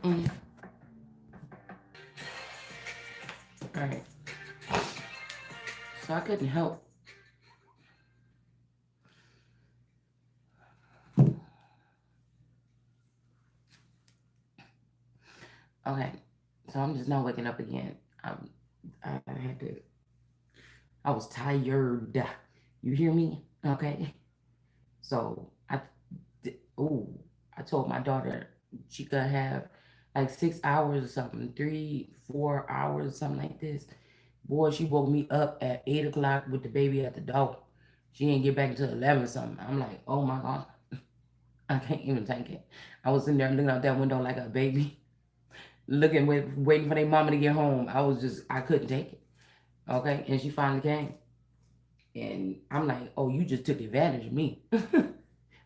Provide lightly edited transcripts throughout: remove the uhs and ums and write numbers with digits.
All right. So I couldn't help. Okay. So I'm just now waking up again. I had to. I was tired. You hear me? Okay. So oh, I told my daughter she could have like 6 hours or something, 3, 4 hours, something like this. Boy, she woke me up at 8 o'clock with the baby at the door. She didn't get back until 11 something. I'm like, oh my God, I can't even take it. I was in there looking out that window like a baby, waiting for their mama to get home. I couldn't take it. Okay. And she finally came. And I'm like, oh, you just took advantage of me.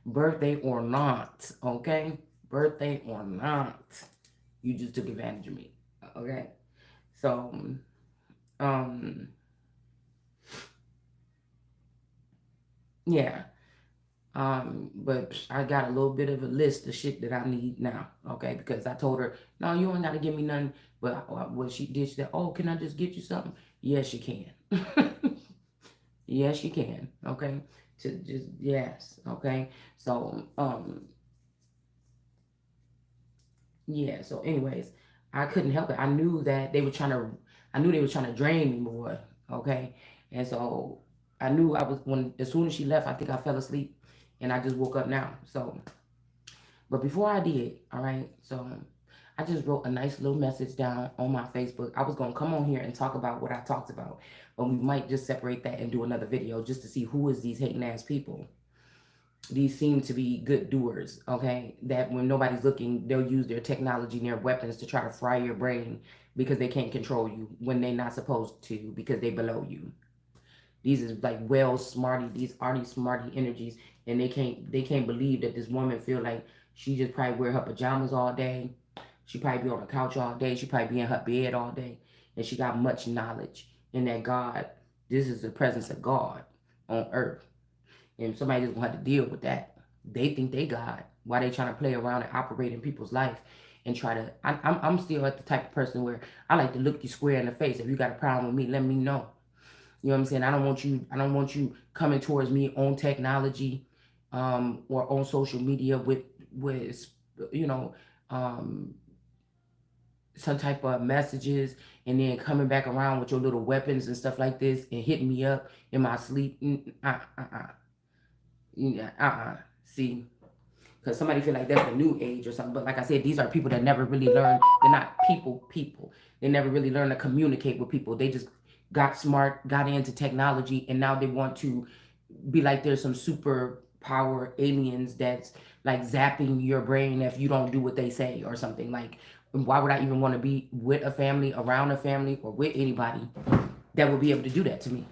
Birthday or not. Okay. Birthday or not. You just took advantage of me. Okay. So, um, yeah. But I got a little bit of a list of shit that I need now, okay? Because I told her, no, you ain't gotta give me nothing. But what she did, she said, oh, can I just get you something? Yes, you can. Yes, you can. Okay. To just yes. Okay. So yeah. So anyways, I couldn't help it. I knew they were trying to drain me more. Okay. And so I knew I was when as soon as she left, I think I fell asleep, and I just woke up now. So but before I did, all right, so I just wrote a nice little message down on my Facebook. I was going to come on here and talk about what I talked about, but we might just separate that and do another video just to see who is these hating ass people. These seem to be good doers, okay? That when nobody's looking, they'll use their technology and their weapons to try to fry your brain because they can't control you when they're not supposed to because they below you. These is like well smarty. These are these smarty energies, and they can't believe that this woman feel like she just probably wear her pajamas all day. She probably be on the couch all day. She probably be in her bed all day, and she got much knowledge. And that God, this is the presence of God on earth, and somebody just gonna have to deal with that. They think they God. Why they trying to play around and operate in people's life and try to? I'm still at the type of person where I like to look you square in the face. If you got a problem with me, let me know. You know what I'm saying? I don't want you coming towards me on technology, or on social media with you know, um, some type of messages, and then coming back around with your little weapons and stuff like this and hitting me up in my sleep. Yeah, See, because somebody feel like that's the new age or something. But like I said, these are people that never really learn. They're not people. They never really learn to communicate with people. They just got smart, got into technology, and now they want to be like there's some super power aliens that's like zapping your brain if you don't do what they say or something. Like, why would I even want to be with a family, around a family, or with anybody that would be able to do that to me?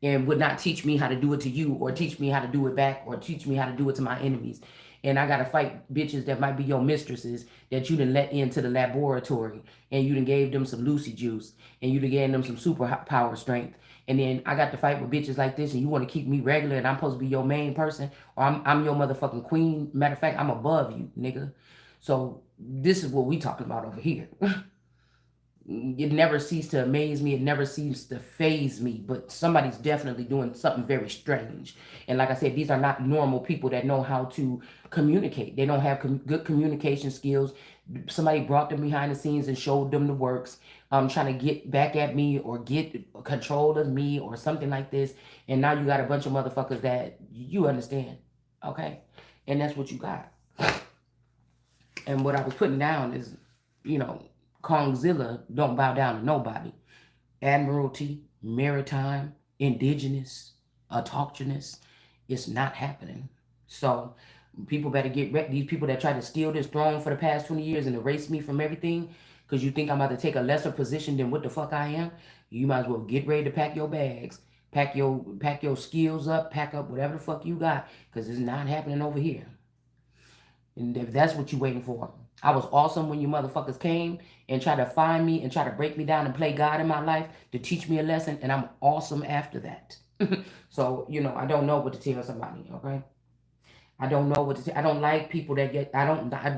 And would not teach me how to do it to you, or teach me how to do it back, or teach me how to do it to my enemies. And I gotta fight bitches that might be your mistresses that you done let into the laboratory, and you done gave them some Lucy juice, and you done gave them some super power strength. And then I got to fight with bitches like this, and you want to keep me regular, and I'm supposed to be your main person, or I'm your motherfucking queen. Matter of fact, I'm above you, nigga. So this is what we talking about over here. It never ceased to amaze me. It never seems to phase me. But somebody's definitely doing something very strange. And like I said, these are not normal people that know how to communicate. They don't have good communication skills. Somebody brought them behind the scenes and showed them the works, trying to get back at me or get control of me or something like this. And now you got a bunch of motherfuckers that you understand. Okay? And that's what you got. And what I was putting down is, you know, Kongzilla don't bow down to nobody. Admiralty, maritime, indigenous, autochthonous, it's not happening. So people better get ready. These people that try to steal this throne for the past 20 years and erase me from everything because you think I'm about to take a lesser position than what the fuck I am, you might as well get ready to pack your bags. Pack your skills up, pack up whatever the fuck you got, because it's not happening over here. And if that's what you're waiting for. I was awesome when you motherfuckers came and tried to find me and try to break me down and play God in my life to teach me a lesson, and I'm awesome after that. So, I don't know what to tell somebody, okay? I don't know what to say. I don't like people that get,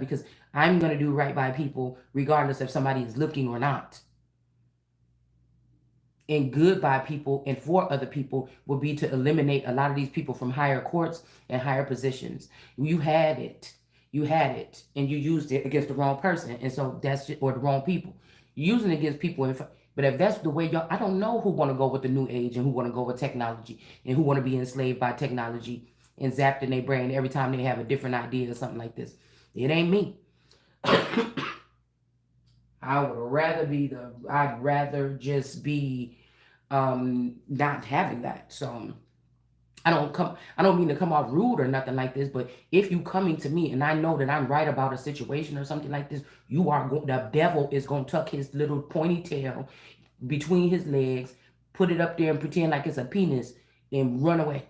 because I'm going to do right by people regardless if somebody is looking or not. And good by people and for other people would be to eliminate a lot of these people from higher courts and higher positions. You had it. You had it and you used it against the wrong person. And so that's just, or the wrong people. You're using it against people. But if that's the way y'all, I don't know who want to go with the new age and who want to go with technology and who want to be enslaved by technology and zapped in their brain every time they have a different idea or something like this. It ain't me. I'd rather just be not having that. So I don't mean to come off rude or nothing like this, but if you coming to me and I know that I'm right about a situation or something like this, the devil is going to tuck his little pointy tail between his legs, put it up there and pretend like it's a penis and run away.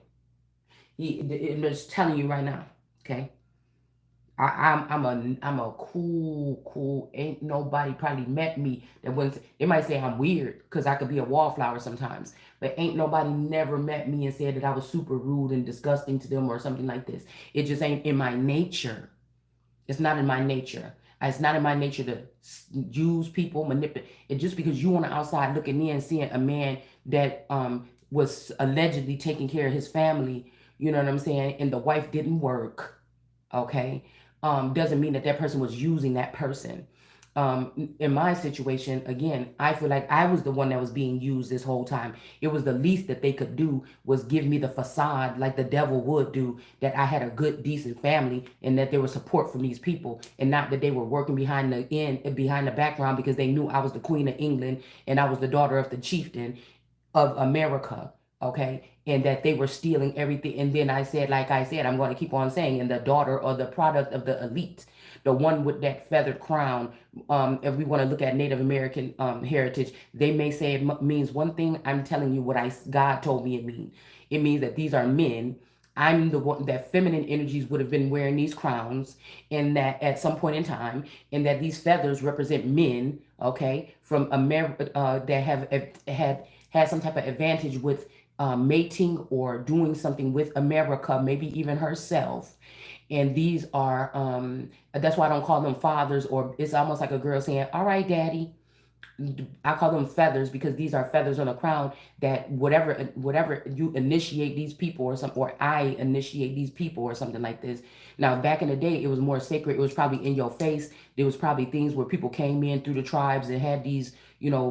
I'm just telling you right now, okay? I'm a cool. Ain't nobody probably met me that wouldn't. They might say I'm weird because I could be a wallflower sometimes, but ain't nobody never met me and said that I was super rude and disgusting to them or something like this. It just ain't in my nature. It's not in my nature. It's not in my nature to use people, manipulate. It just because you on the outside looking in, seeing a man that was allegedly taking care of his family. You know what I'm saying? And the wife didn't work. Okay, doesn't mean that that person was using that person. In my situation, again, I feel like I was the one that was being used this whole time. It was the least that they could do was give me the facade like the devil would do, that I had a good, decent family and that there was support from these people, and not that they were working behind the background because they knew I was the Queen of England and I was the daughter of the chieftain of America, okay, and that they were stealing everything. And then I said, like I said, I'm going to keep on saying, and the daughter or the product of the elite, the one with that feathered crown. If we want to look at Native American heritage, they may say it means one thing. I'm telling you what God told me it means. It means that these are men. I'm the one that feminine energies would have been wearing these crowns, and that at some point in time, and that these feathers represent men, okay, from America that have had some type of advantage with mating or doing something with America, maybe even herself. And these are, that's why I don't call them fathers, or it's almost like a girl saying, all right, daddy. I call them feathers because these are feathers on a crown, that whatever you initiate these people or something, or I initiate these people or something like this. Now, back in the day, it was more sacred. It was probably in your face. There was probably things where people came in through the tribes and had these,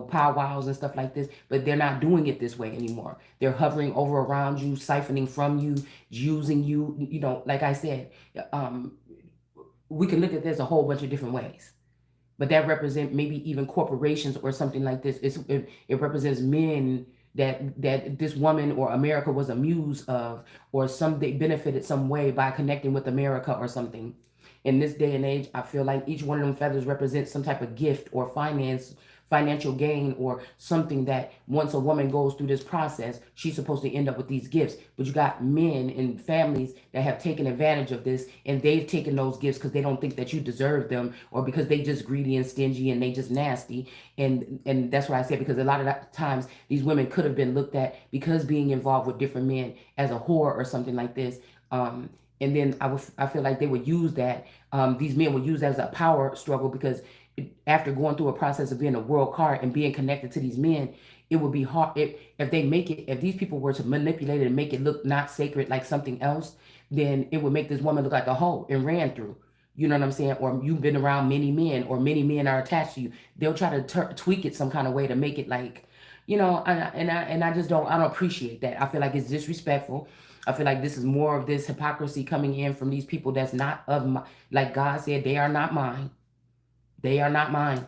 powwows and stuff like this, but they're not doing it this way anymore. They're hovering over around you, siphoning from you, using you, like I said, um, we can look at this a whole bunch of different ways, but that represent maybe even corporations or something like this. It represents men that this woman or America was a muse of, or some they benefited some way by connecting with America or something. In this day and age, I feel like each one of them feathers represents some type of gift or financial gain, or something that once a woman goes through this process, she's supposed to end up with these gifts. But you got men and families that have taken advantage of this, and they've taken those gifts because they don't think that you deserve them, or because they just greedy and stingy and they just nasty. And that's what I said, because a lot of times these women could have been looked at, because being involved with different men, as a whore or something like this. And then I feel like they would use that. These men would use that as a power struggle, because after going through a process of being a world card and being connected to these men, it would be hard if these people were to manipulate it and make it look not sacred, like something else, then it would make this woman look like a hoe and ran through. You know what I'm saying? Or you've been around many men, or many men are attached to you. They'll try to tweak it some kind of way to make it like, I just I don't appreciate that. I feel like it's disrespectful. I feel like this is more of this hypocrisy coming in from these people that's not of my, like God said, they are not mine. They are not mine.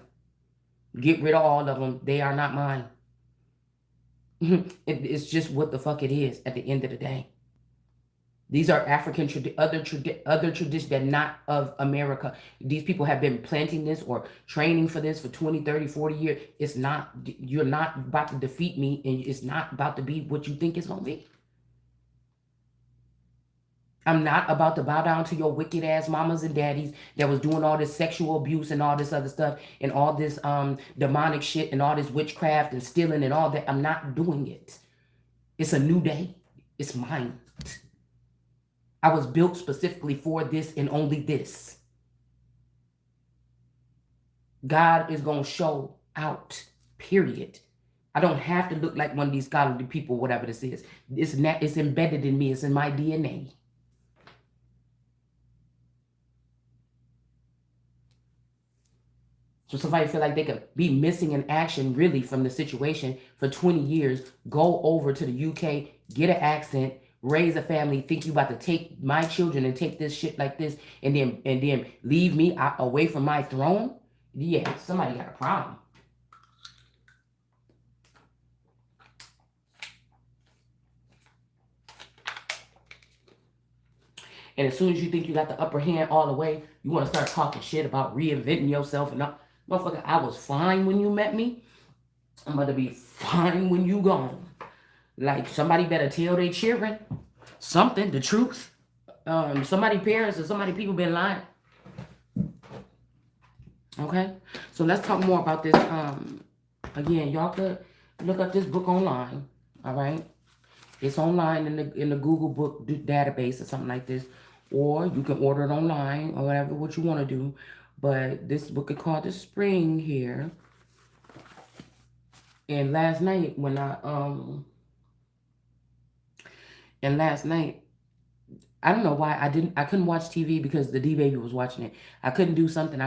Get rid of all of them. They are not mine. It's just what the fuck it is at the end of the day. These are African other traditions that not of America. These people have been planting this or training for this for 20, 30, 40 years. It's not, you're not about to defeat me, and it's not about to be what you think it's going to be. I'm not about to bow down to your wicked ass mamas and daddies that was doing all this sexual abuse and all this other stuff and all this demonic shit and all this witchcraft and stealing and all that. I'm not doing it. It's a new day. It's mine. I was built specifically for this and only this. God is going to show out, period. I don't have to look like one of these scholarly people, whatever this is. It's embedded in me. It's in my DNA. So somebody feel like they could be missing in action really from the situation for 20 years, go over to the UK, get an accent, raise a family, think you about to take my children and take this shit like this and then leave me away from my throne? Yeah, somebody got a problem. And as soon as you think you got the upper hand all the way, you want to start talking shit about reinventing yourself and all. Motherfucker, I was fine when you met me. I'm about to be fine when you gone. Like, somebody better tell their children something, the truth. Somebody parents or somebody people been lying. Okay? So let's talk more about this. Again, y'all could look up this book online. All right? It's online in the Google book database or something like this. Or you can order it online or whatever what you want to do. But this book is called The Spring here. And last night when I don't know why I couldn't watch TV because the D baby was watching it. I couldn't do something.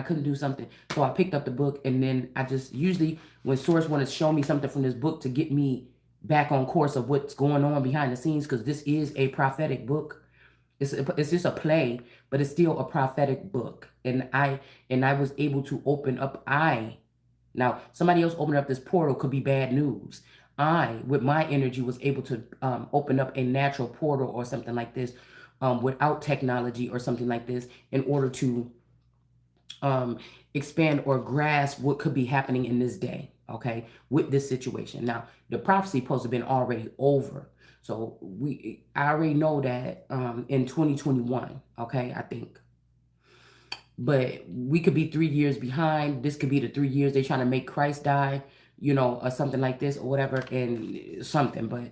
So I picked up the book and then I just usually when Source wanted to show me something from this book to get me back on course of what's going on behind the scenes, because this is a prophetic book. It's just a play, but it's still a prophetic book. And I was able to open up. Now somebody else opening up this portal could be bad news. I, with my energy, was able to open up a natural portal or something like this, without technology or something like this, in order to expand or grasp what could be happening in this day, okay, with this situation. Now, the prophecy supposed to have been already over. So I already know that in 2021, okay, I think. But we could be 3 years behind. This could be the 3 years they trying to make Christ die, or something like this or whatever, and something. But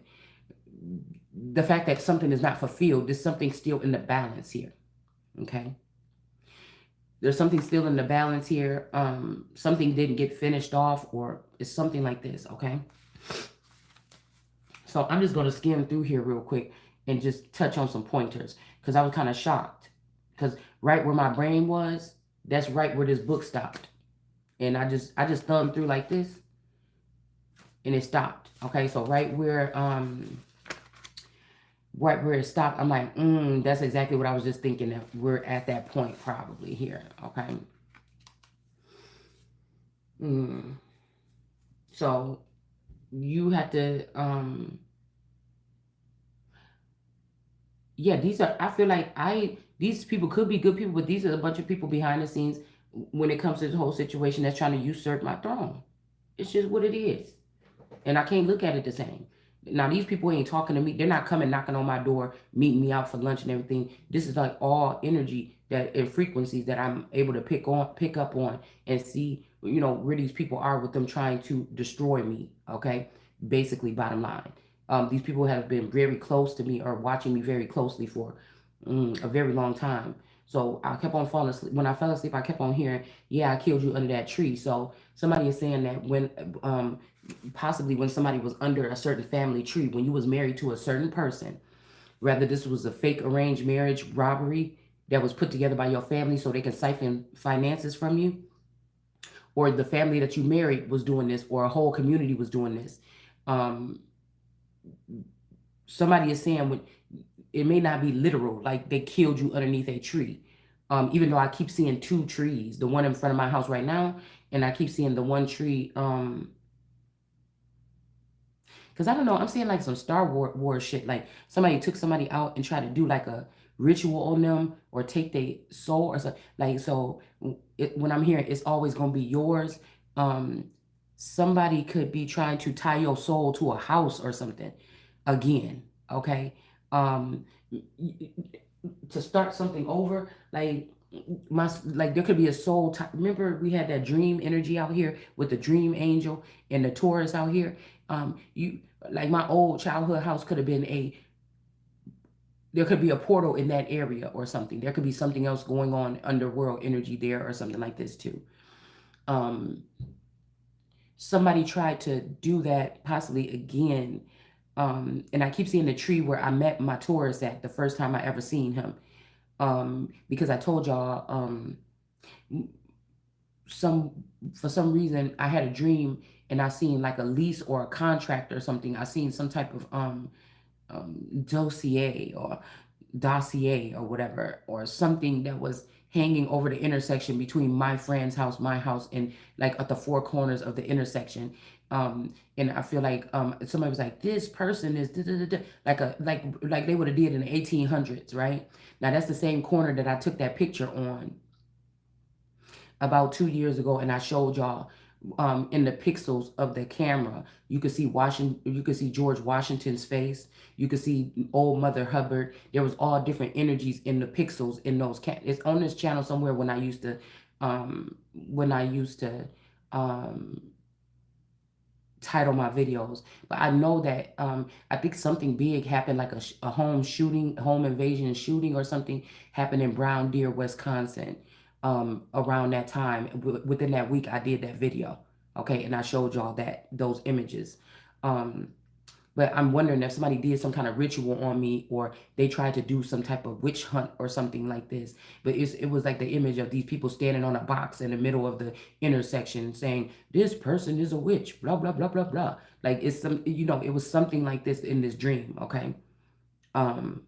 the fact that something is not fulfilled, there's something still in the balance here, okay? There's something still in the balance here. Something didn't get finished off, or it's something like this, okay? So I'm just going to skim through here real quick and just touch on some pointers, because I was kind of shocked. Because right where my brain was, that's right where this book stopped. And I just thumbed through like this, and it stopped. Okay, so right where it stopped, I'm like, that's exactly what I was just thinking, that we're at that point probably here. Okay. So you have to yeah, I feel like these people could be good people, but these are a bunch of people behind the scenes when it comes to this whole situation that's trying to usurp my throne. It's just what it is. And I can't look at it the same. Now, these people ain't talking to me. They're not coming knocking on my door, meeting me out for lunch and everything. This is like all energy and frequencies that I'm able to pick up on and see, where these people are with them trying to destroy me. Okay. Basically, bottom line. These people have been very close to me or watching me very closely for a very long time. So I kept on falling asleep. When I fell asleep, I kept on hearing, yeah, I killed you under that tree. So somebody is saying that when possibly when somebody was under a certain family tree, when you was married to a certain person, whether this was a fake arranged marriage robbery that was put together by your family so they can siphon finances from you, or the family that you married was doing this, or a whole community was doing this. Somebody is saying it may not be literal, like they killed you underneath a tree. Even though I keep seeing 2 trees, the one in front of my house right now, and I keep seeing the one tree, because I don't know, I'm seeing like some Star Wars shit. Like somebody took somebody out and tried to do like a ritual on them or take their soul or something. Like, so when I'm hearing it's always going to be yours, somebody could be trying to tie your soul to a house or something again. Okay. To start something over, like there could be a soul remember we had that dream energy out here with the dream angel and the Taurus out here. You like my old childhood house could have been there could be a portal in that area or something. There could be something else going on, underworld energy there or something like this too. Um, Somebody tried to do that possibly again. And I keep seeing the tree where I met my Taurus at the first time I ever seen him. Because I told y'all, some for some reason I had a dream and I seen like a lease or a contract or something. I seen some type of dossier or whatever, or something that was hanging over the intersection between my friend's house, my house, and like at the four corners of the intersection. And I feel like somebody was like, this person is da, da, da, da, like they would have did in the 1800s, right? Now that's the same corner that I took that picture on about 2 years ago, and I showed y'all in the pixels of the camera. You could see Washington, you could see George Washington's face, you could see old Mother Hubbard. There was all different energies in the pixels in those it's on this channel somewhere when I used to um title my videos. But I know that I think something big happened, like a home shooting, home invasion shooting or something happened in Brown Deer, Wisconsin, around that time. Within that week I did that video, okay, and I showed y'all those images. But I'm wondering if somebody did some kind of ritual on me, or they tried to do some type of witch hunt or something like this. But it was like the image of these people standing on a box in the middle of the intersection saying, this person is a witch, blah, blah, blah, blah, blah. Like it's some, it was something like this in this dream, okay? Um,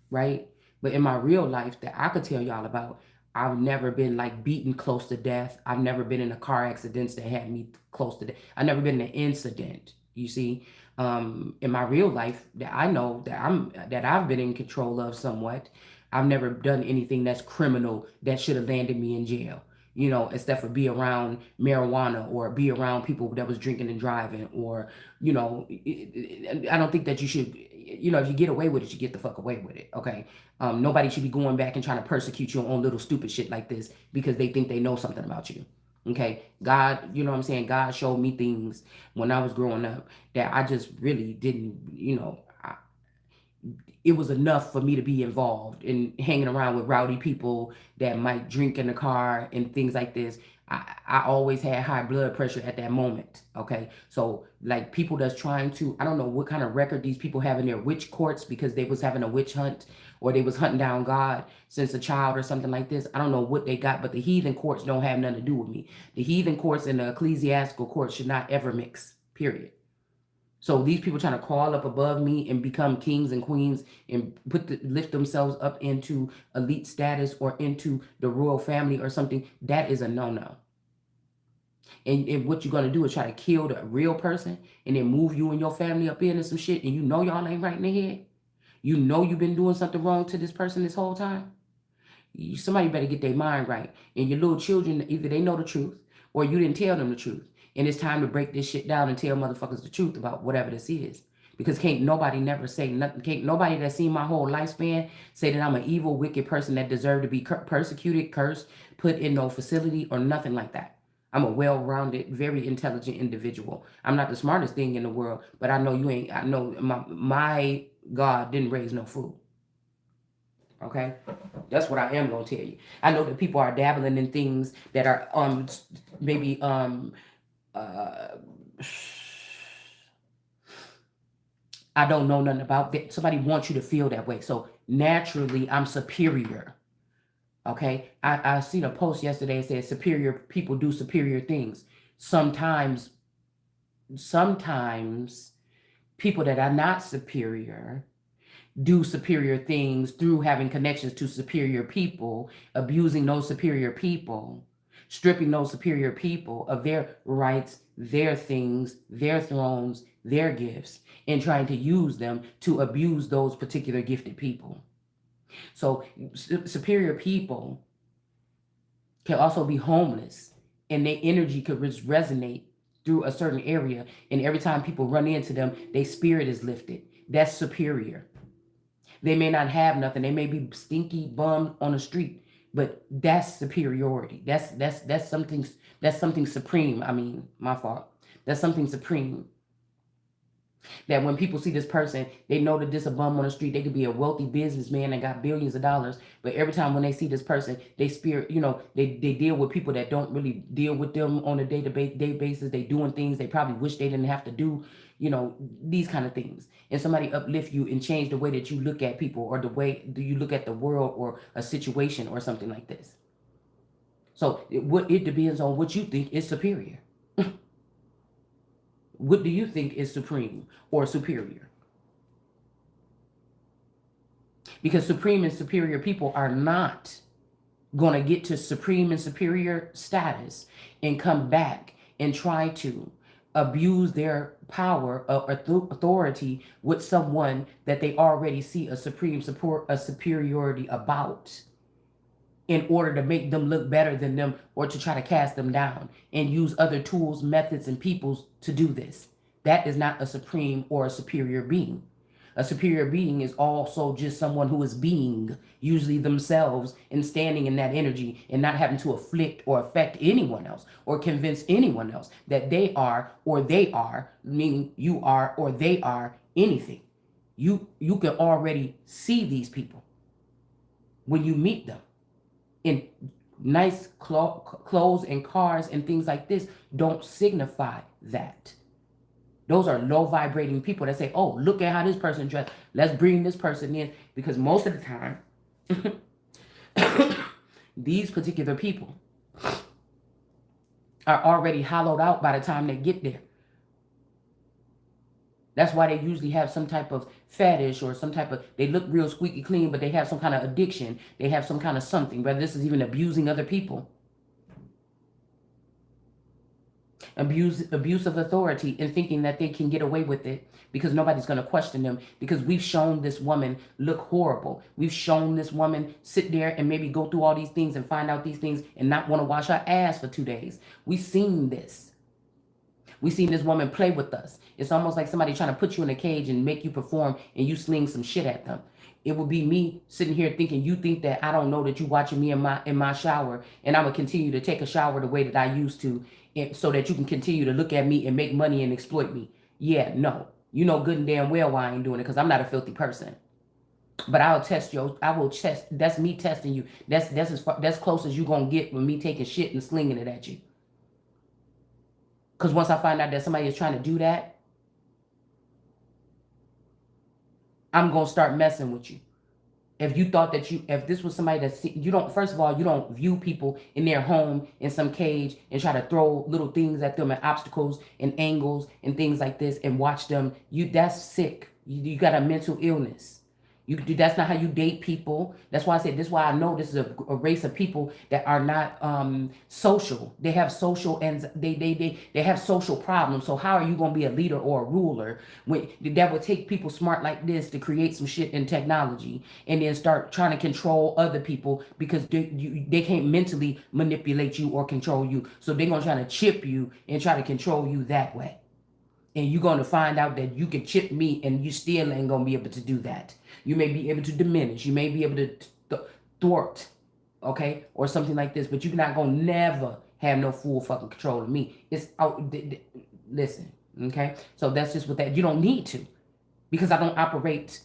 right? But in my real life that I could tell y'all about, I've never been like beaten close to death. I've never been in a car accidents that had me close to death. I've never been in an incident. You see, in my real life that I know that I've been in control of somewhat. I've never done anything that's criminal that should have landed me in jail. Except for be around marijuana or be around people that was drinking and driving, or I don't think that you should. If you get away with it, you get the fuck away with it. Okay. Nobody should be going back and trying to persecute you on little stupid shit like this because they think they know something about you. Okay. God, you know what I'm saying? God showed me things when I was growing up that I just really didn't, it was enough for me to be involved in hanging around with rowdy people that might drink in the car and things like this. I always had high blood pressure at that moment. Okay. So like people that's trying to, I don't know what kind of record these people have in their witch courts because they was having a witch hunt or they was hunting down God since a child or something like this. I don't know what they got, but the heathen courts don't have nothing to do with me. The heathen courts and the ecclesiastical courts should not ever mix, period. So these people trying to crawl up above me and become kings and queens and lift themselves up into elite status or into the royal family or something, that is a no-no. And what you're gonna do is try to kill the real person and then move you and your family up into some shit, and y'all ain't right in the head. You've been doing something wrong to this person this whole time. Somebody better get their mind right. And your little children, either they know the truth or you didn't tell them the truth. And it's time to break this shit down and tell motherfuckers the truth about whatever this is. Because can't nobody never say nothing. Can't nobody that seen my whole lifespan say that I'm an evil, wicked person that deserved to be persecuted, cursed, put in no facility or nothing like that. I'm a well-rounded, very intelligent individual. I'm not the smartest thing in the world, but I know you ain't. I know my God didn't raise no fool. Okay, that's what I am gonna tell you. I know that people are dabbling in things that are maybe uh I don't know nothing about that. Somebody wants you to feel that way. So naturally I'm superior. Okay. I seen a post yesterday that said superior people do superior things. Sometimes people that are not superior do superior things through having connections to superior people, abusing those superior people, stripping those superior people of their rights, their things, their thrones, their gifts, and trying to use them to abuse those particular gifted people. So superior people can also be homeless, and their energy could resonate through a certain area, and every time people run into them, their spirit is lifted. That's superior. They may not have nothing. They may be stinky bummed on the street, but that's superiority. That's something, that's something. That's something supreme. I mean, my fault. That's something supreme. That when people see this person, they know that this a bum on the street. They could be a wealthy businessman and got billions of dollars. But every time when they see this person, they spirit, they deal with people that don't really deal with them on a day-to-day basis. They doing things they probably wish they didn't have to do, these kind of things. And somebody uplift you and change the way that you look at people or the way you look at the world or a situation or something like this. So it depends on what you think is superior. What do you think is supreme or superior? Because supreme and superior people are not going to get to supreme and superior status and come back and try to abuse their power or authority with someone that they already see a supreme support, a superiority about, in order to make them look better than them or to try to cast them down and use other tools, methods, and peoples to do this. That is not a supreme or a superior being. A superior being is also just someone who is being, usually themselves, and standing in that energy and not having to afflict or affect anyone else or convince anyone else that they are or they are, meaning you are or they are anything. You can already see these people when you meet them. In nice clothes and cars and things like this don't signify that. Those are low vibrating people that say, oh, look at how this person dressed. Let's bring this person in. Because most of the time, these particular people are already hollowed out by the time they get there. That's why they usually have some type of fetish or some type of, they look real squeaky clean, but they have some kind of addiction. They have some kind of something, whether this is even abusing other people. Abuse of authority and thinking that they can get away with it because nobody's going to question them, because we've shown this woman look horrible. We've shown this woman sit there and maybe go through all these things and find out these things and not want to wash her ass for 2 days. We've seen this. We've seen this woman play with us. It's almost like somebody trying to put you in a cage and make you perform and you sling some shit at them. It would be me sitting here thinking, you think that I don't know that you watching me in my shower and I'm going to continue to take a shower the way that I used to, so that you can continue to look at me and make money and exploit me. Yeah, no. You know good and damn well why I ain't doing it, because I'm not a filthy person. But I will test. That's me testing you. That's close as you going to get with me taking shit and slinging it at you. Because once I find out that somebody is trying to do that, I'm going to start messing with you. If you thought that if this was somebody that you don't, first of all, you don't view people in their home in some cage and try to throw little things at them and obstacles and angles and things like this and watch them. That's sick. You got a mental illness. That's not how you date people. That's why I said, this is why I know this is a race of people that are not social. They have social, and they have social problems. So how are you going to be a leader or a ruler when that would take people smart like this to create some shit in technology and then start trying to control other people because they can't mentally manipulate you or control you. So they're going to try to chip you and try to control you that way. And you're going to find out that you can chip me and you still ain't going to be able to do that. You may be able to diminish. You may be able to thwart, okay, or something like this. But you're not going to never have no full fucking control of me. It's out. Listen, okay? So that's just what that, you don't need to, because I don't operate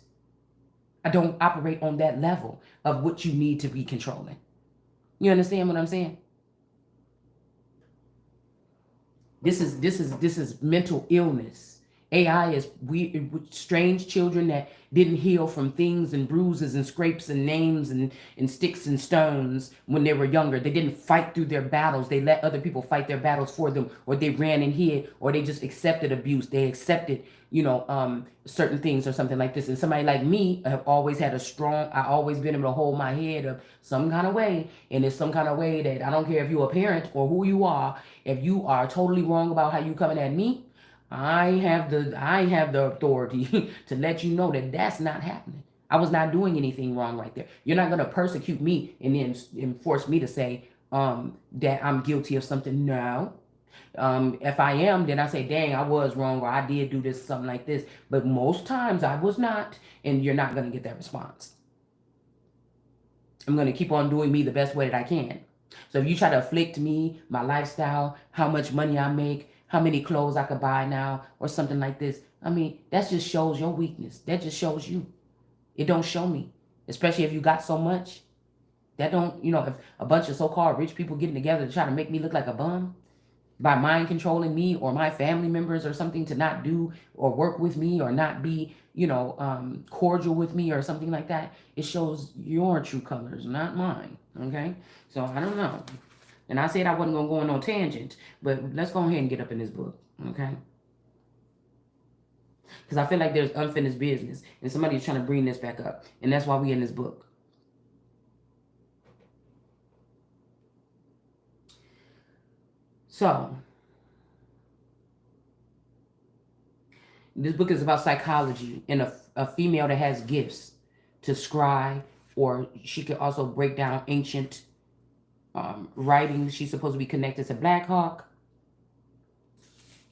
on that level of what you need to be controlling. You understand what I'm saying? This is mental illness. AI is weird, strange children that didn't heal from things and bruises and scrapes and names and sticks and stones when they were younger. They didn't fight through their battles. They let other people fight their battles for them, or they ran and hid, or they just accepted abuse. They accepted, certain things or something like this. And somebody like me, I have always had I always been able to hold my head up some kind of way. And it's some kind of way that I don't care if you're a parent or who you are, if you are totally wrong about how you coming at me, I have the authority to let you know that that's not happening. I was not doing anything wrong right there. You're not going to persecute me and then force me to say that I'm guilty of something. No. If I am, then I say, dang, I was wrong, or I did do this, something like this. But most times I was not, and you're not going to get that response. I'm going to keep on doing me the best way that I can. So if you try to afflict me, my lifestyle, how much money I make, how many clothes I could buy now or something like this. I mean, that just shows your weakness. That just shows you. It don't show me. Especially if you got so much. That don't, if a bunch of so-called rich people getting together to try to make me look like a bum by mind controlling me or my family members or something to not do or work with me or not be, cordial with me or something like that, it shows your true colors, not mine. Okay? So I don't know. And I said I wasn't going to go on no tangent, but let's go ahead and get up in this book. Okay? Because I feel like there's unfinished business and somebody's trying to bring this back up. And that's why we in this book. So, this book is about psychology and a female that has gifts to scribe, or she could also break down ancient writings. She's supposed to be connected to Black Hawk,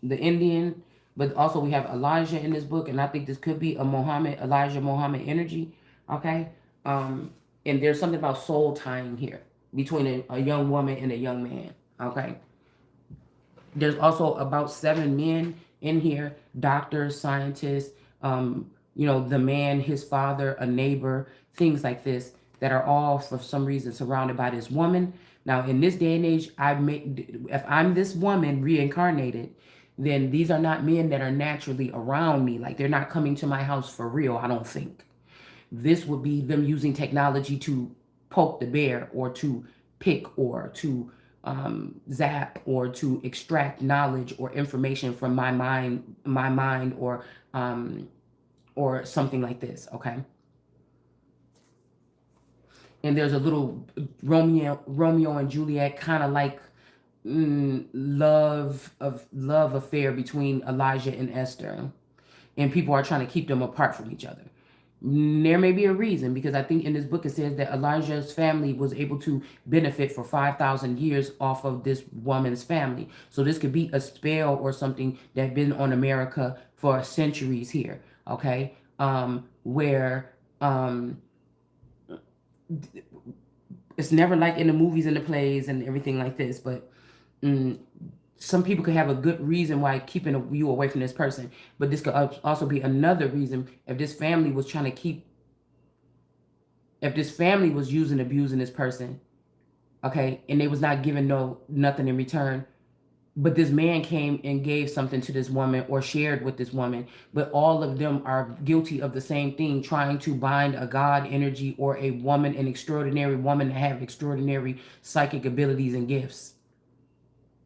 the Indian, but also we have Elijah in this book, and I think this could be a Elijah Muhammad energy. Okay, and there's something about soul tying here between a young woman and a young man. Okay, there's also about 7 men in here, doctors, scientists, the man, his father, a neighbor, things like this, that are all for some reason surrounded by this woman. Now, in this day and age, if I'm this woman reincarnated, then these are not men that are naturally around me. Like, they're not coming to my house for real, I don't think. This would be them using technology to poke the bear or to pick or to zap or to extract knowledge or information from my mind or something like this. Okay. And there's a little Romeo and Juliet kind of like love affair between Elijah and Esther, and people are trying to keep them apart from each other. There may be a reason, because I think in this book it says that Elijah's family was able to benefit for 5,000 years off of this woman's family. So this could be a spell or something that's been on America for centuries here. Okay, where it's never like in the movies and the plays and everything like this, but some people could have a good reason why keeping you away from this person. But this could also be another reason if this family was using, abusing this person, okay, and they was not giving nothing in return. But this man came and gave something to this woman or shared with this woman. But all of them are guilty of the same thing, trying to bind a God energy or a woman, an extraordinary woman that have extraordinary psychic abilities and gifts.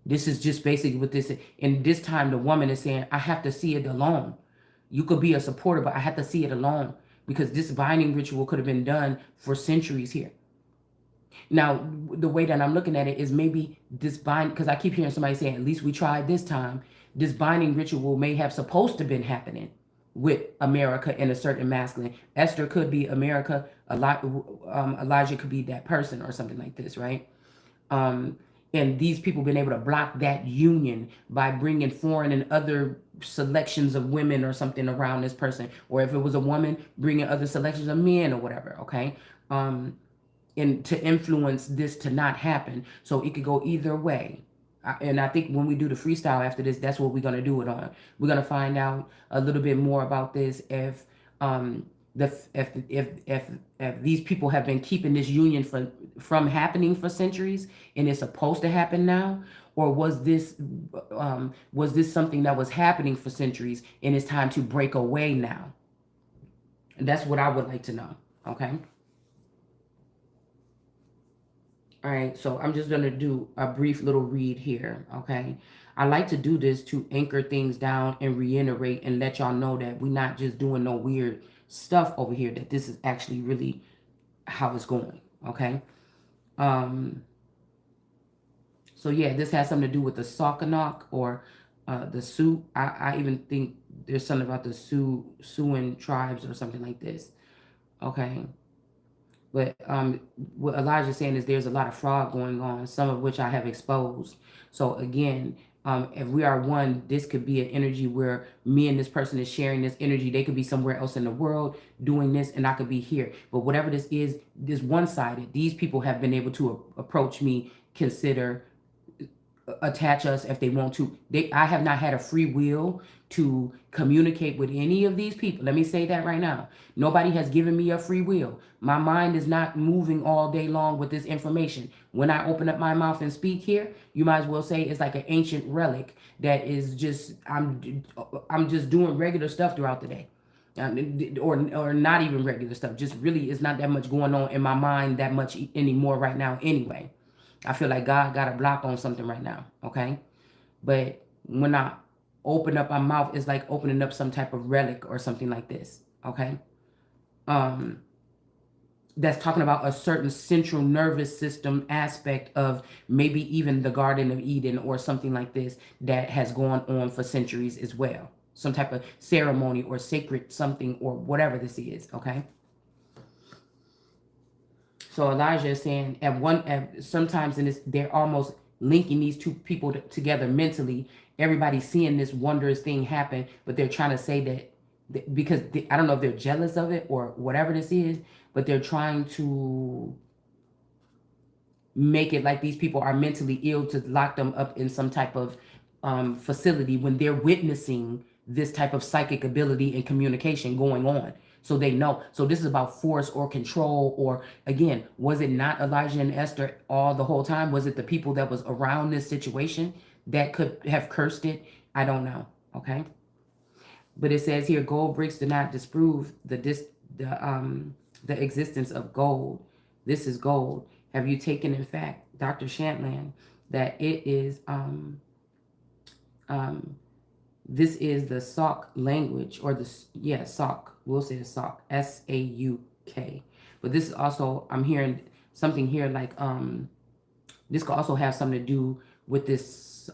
This is just basically what this is. And this time the woman is saying, I have to see it alone. You could be a supporter, but I have to see it alone, because this binding ritual could have been done for centuries here. Now, the way that I'm looking at it is maybe this because I keep hearing somebody saying, at least we tried this time. This binding ritual may have supposed to been happening with America and a certain masculine. Esther could be America. Elijah could be that person or something like this, right? And these people been able to block that union by bringing foreign and other selections of women or something around this person. Or if it was a woman, bringing other selections of men or whatever, okay? And to influence this to not happen. So it could go either way. And I think when we do the freestyle after this, that's what we're going to do it on. We're going to find out a little bit more about this if these people have been keeping this union from happening for centuries and it's supposed to happen now, or was this something that was happening for centuries and it's time to break away now? And that's what I would like to know. Okay. All right, so I'm just going to do a brief little read here, okay? I like to do this to anchor things down and reiterate and let y'all know that we're not just doing no weird stuff over here, that this is actually really how it's going, okay? So yeah, this has something to do with the Saukenok or the Sioux. I even think there's something about the Siouan tribes or something like this, okay? But what Elijah's saying is there's a lot of fraud going on, some of which I have exposed. So again, if we are one, this could be an energy where me and this person is sharing this energy. They could be somewhere else in the world doing this, and I could be here. But whatever this is one-sided. These people have been able to approach me, consider, attach us if they want to. I have not had a free will to communicate with any of these people. Let me say that right now. Nobody has given me a free will. My mind is not moving all day long with this information. When I open up my mouth and speak here, you might as well say it's like an ancient relic that is just I'm just doing regular stuff throughout the day. Or not even regular stuff. Just really is not that much going on in my mind that much anymore right now anyway. I feel like God got a block on something right now, okay? But when I open up my mouth, it's like opening up some type of relic or something like this, okay? Um, that's talking about a certain central nervous system aspect of maybe even the Garden of Eden or something like this that has gone on for centuries as well. Some type of ceremony or sacred something or whatever this is, okay? So Elijah is saying sometimes in this, they're almost linking these two people together mentally. Everybody's seeing this wondrous thing happen, but they're trying to say that because I don't know if they're jealous of it or whatever this is, but they're trying to make it like these people are mentally ill to lock them up in some type of facility when they're witnessing this type of psychic ability and communication going on. So they know. So this is about force or control, or again, was it not Elijah and Esther all the whole time? Was it the people that was around this situation that could have cursed it? I don't know. Okay. But it says here, gold bricks do not disprove the existence of gold. This is gold. Have you taken, in fact, Dr. Shantland, that it is this is the Sauk language, or Sauk. We'll say the Sauk, Sauk. But this is also, I'm hearing something here like this could also have something to do with this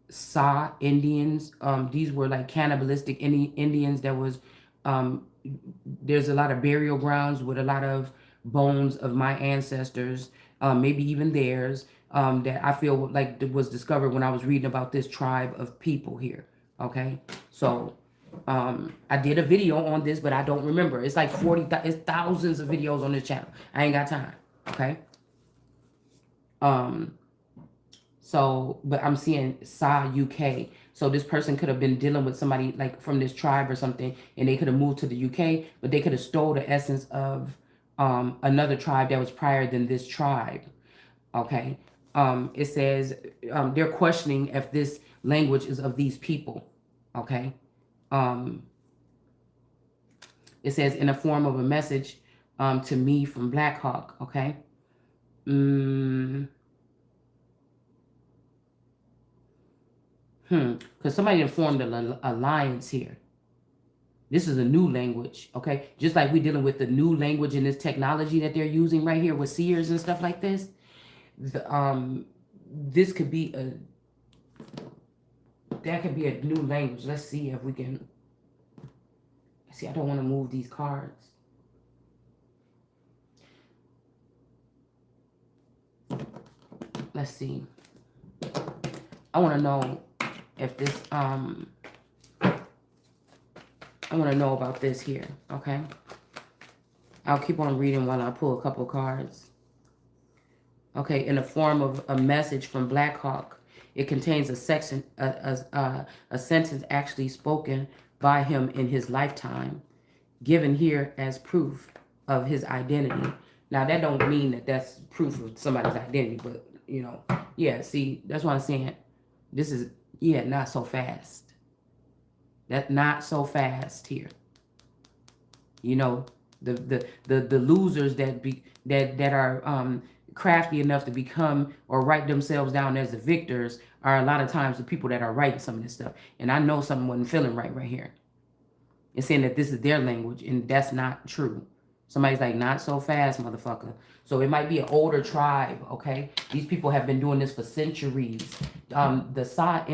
Sa Indians. These were like cannibalistic Indians that was there's a lot of burial grounds with a lot of bones of my ancestors, maybe even theirs, that I feel like was discovered when I was reading about this tribe of people here. Okay, so I did a video on this, but I don't remember. It's like it's thousands of videos on this channel. I ain't got time. Okay. So, but I'm seeing Sa UK. So this person could have been dealing with somebody like from this tribe or something, and they could have moved to the UK, but they could have stole the essence of another tribe that was prior than this tribe. Okay. It says they're questioning if this language is of these people. Okay. It says in the form of a message to me from Black Hawk. Okay. Because somebody formed an alliance here. This is a new language, okay? Just like we're dealing with the new language and this technology that they're using right here with seers and stuff like this. This could be that could be a new language. Let's see if we can. See, I don't want to move these cards. Let's see. I want to know if this I want to know about this here, okay? I'll keep on reading while I pull a couple cards. Okay, in the form of a message from Black Hawk. It contains a section, a sentence actually spoken by him in his lifetime, given here as proof of his identity. Now, that don't mean that that's proof of somebody's identity, but, you know, yeah, see, that's what I'm saying. This is, yeah, not so fast. That not so fast here. You know, the losers that are crafty enough to become or write themselves down as the victors are a lot of times the people that are writing some of this stuff. And I know something wasn't feeling right here. It's saying that this is their language, and that's not true. Somebody's like, not so fast, motherfucker. So it might be an older tribe, okay? These people have been doing this for centuries. The Sa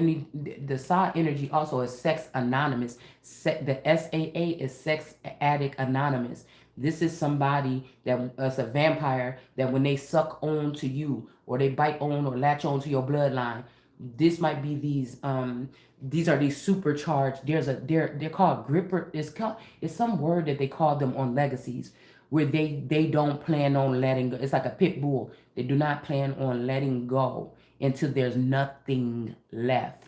energy also is sex anonymous. The SAA is sex addict anonymous. This is somebody that is a vampire that when they suck on to you or they bite on or latch on to your bloodline, this might be these are these supercharged. They're called gripper. It's some word that they call them on legacies where they don't plan on letting go. It's like a pit bull. They do not plan on letting go. until there's nothing left.